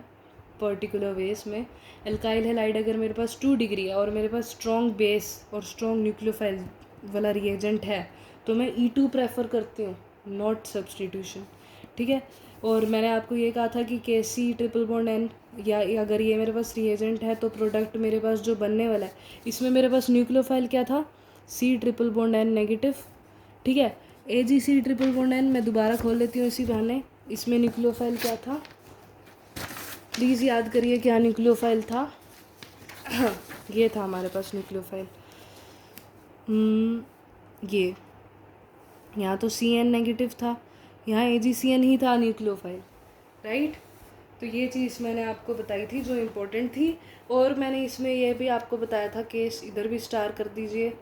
पर्टिकुलर वेस में, एल्काइल हेलाइड अगर मेरे पास 2 डिग्री है और मेरे पास स्ट्रॉन्ग बेस और स्ट्रॉन्ग न्यूक्लियोफाइल वाला रिएजेंट है, तो मैं E2 प्रेफर करती हूँ, नॉट सब्सटीट्यूशन, ठीक है। और मैंने आपको ये कहा था कि KC ट्रिपल बॉन्ड N, या अगर ये मेरे पास रिएजेंट है तो प्रोडक्ट मेरे पास जो बनने वाला है, इसमें मेरे पास न्यूक्लियोफाइल क्या था, C triple bond N negative, ठीक है। AgC ट्रिपल बॉन्ड N मैं दोबारा खोल लेती हूँ इसी बहाने, इसमें न्यूक्लियोफाइल क्या था, प्लीज़ याद करिए क्या न्यूक्लियोफाइल था। ये था हमारे पास न्यूक्लियोफाइल, ये यहाँ तो CN नेगेटिव था, यहाँ AgCN ही था न्यूक्लियोफाइल, राइट। तो ये चीज़ मैंने आपको बताई थी जो इम्पोर्टेंट थी। और मैंने इसमें यह भी आपको बताया था, केस इधर भी स्टार कर दीजिए,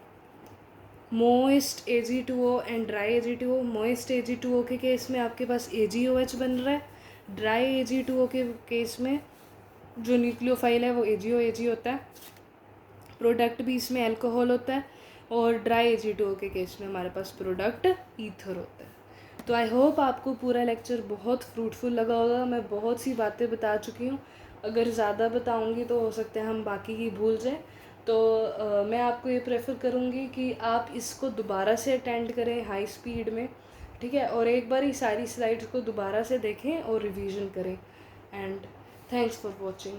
moist Ag2O and dry Ag2O। Moist Ag2O के केस में आपके पास AgOH बन रहा है, ड्राई Ag2O के केस में जो न्यूक्लियोफाइल है वो AgO होता है, प्रोडक्ट भी इसमें अल्कोहल होता है, और ड्राई Ag2O के केस में हमारे पास प्रोडक्ट ईथर होता है। तो आई होप आपको पूरा लेक्चर बहुत फ्रूटफुल लगा होगा। मैं बहुत सी बातें बता चुकी हूँ, अगर ज़्यादा बताऊँगी तो हो सकता है हम बाकी ही भूल जाएं। तो मैं आपको ये प्रेफर करूँगी कि आप इसको दोबारा से अटेंड करें हाई स्पीड में, ठीक है, और एक बार ही सारी स्लाइड्स को दोबारा से देखें और रिवीजन करें। And thanks for watching.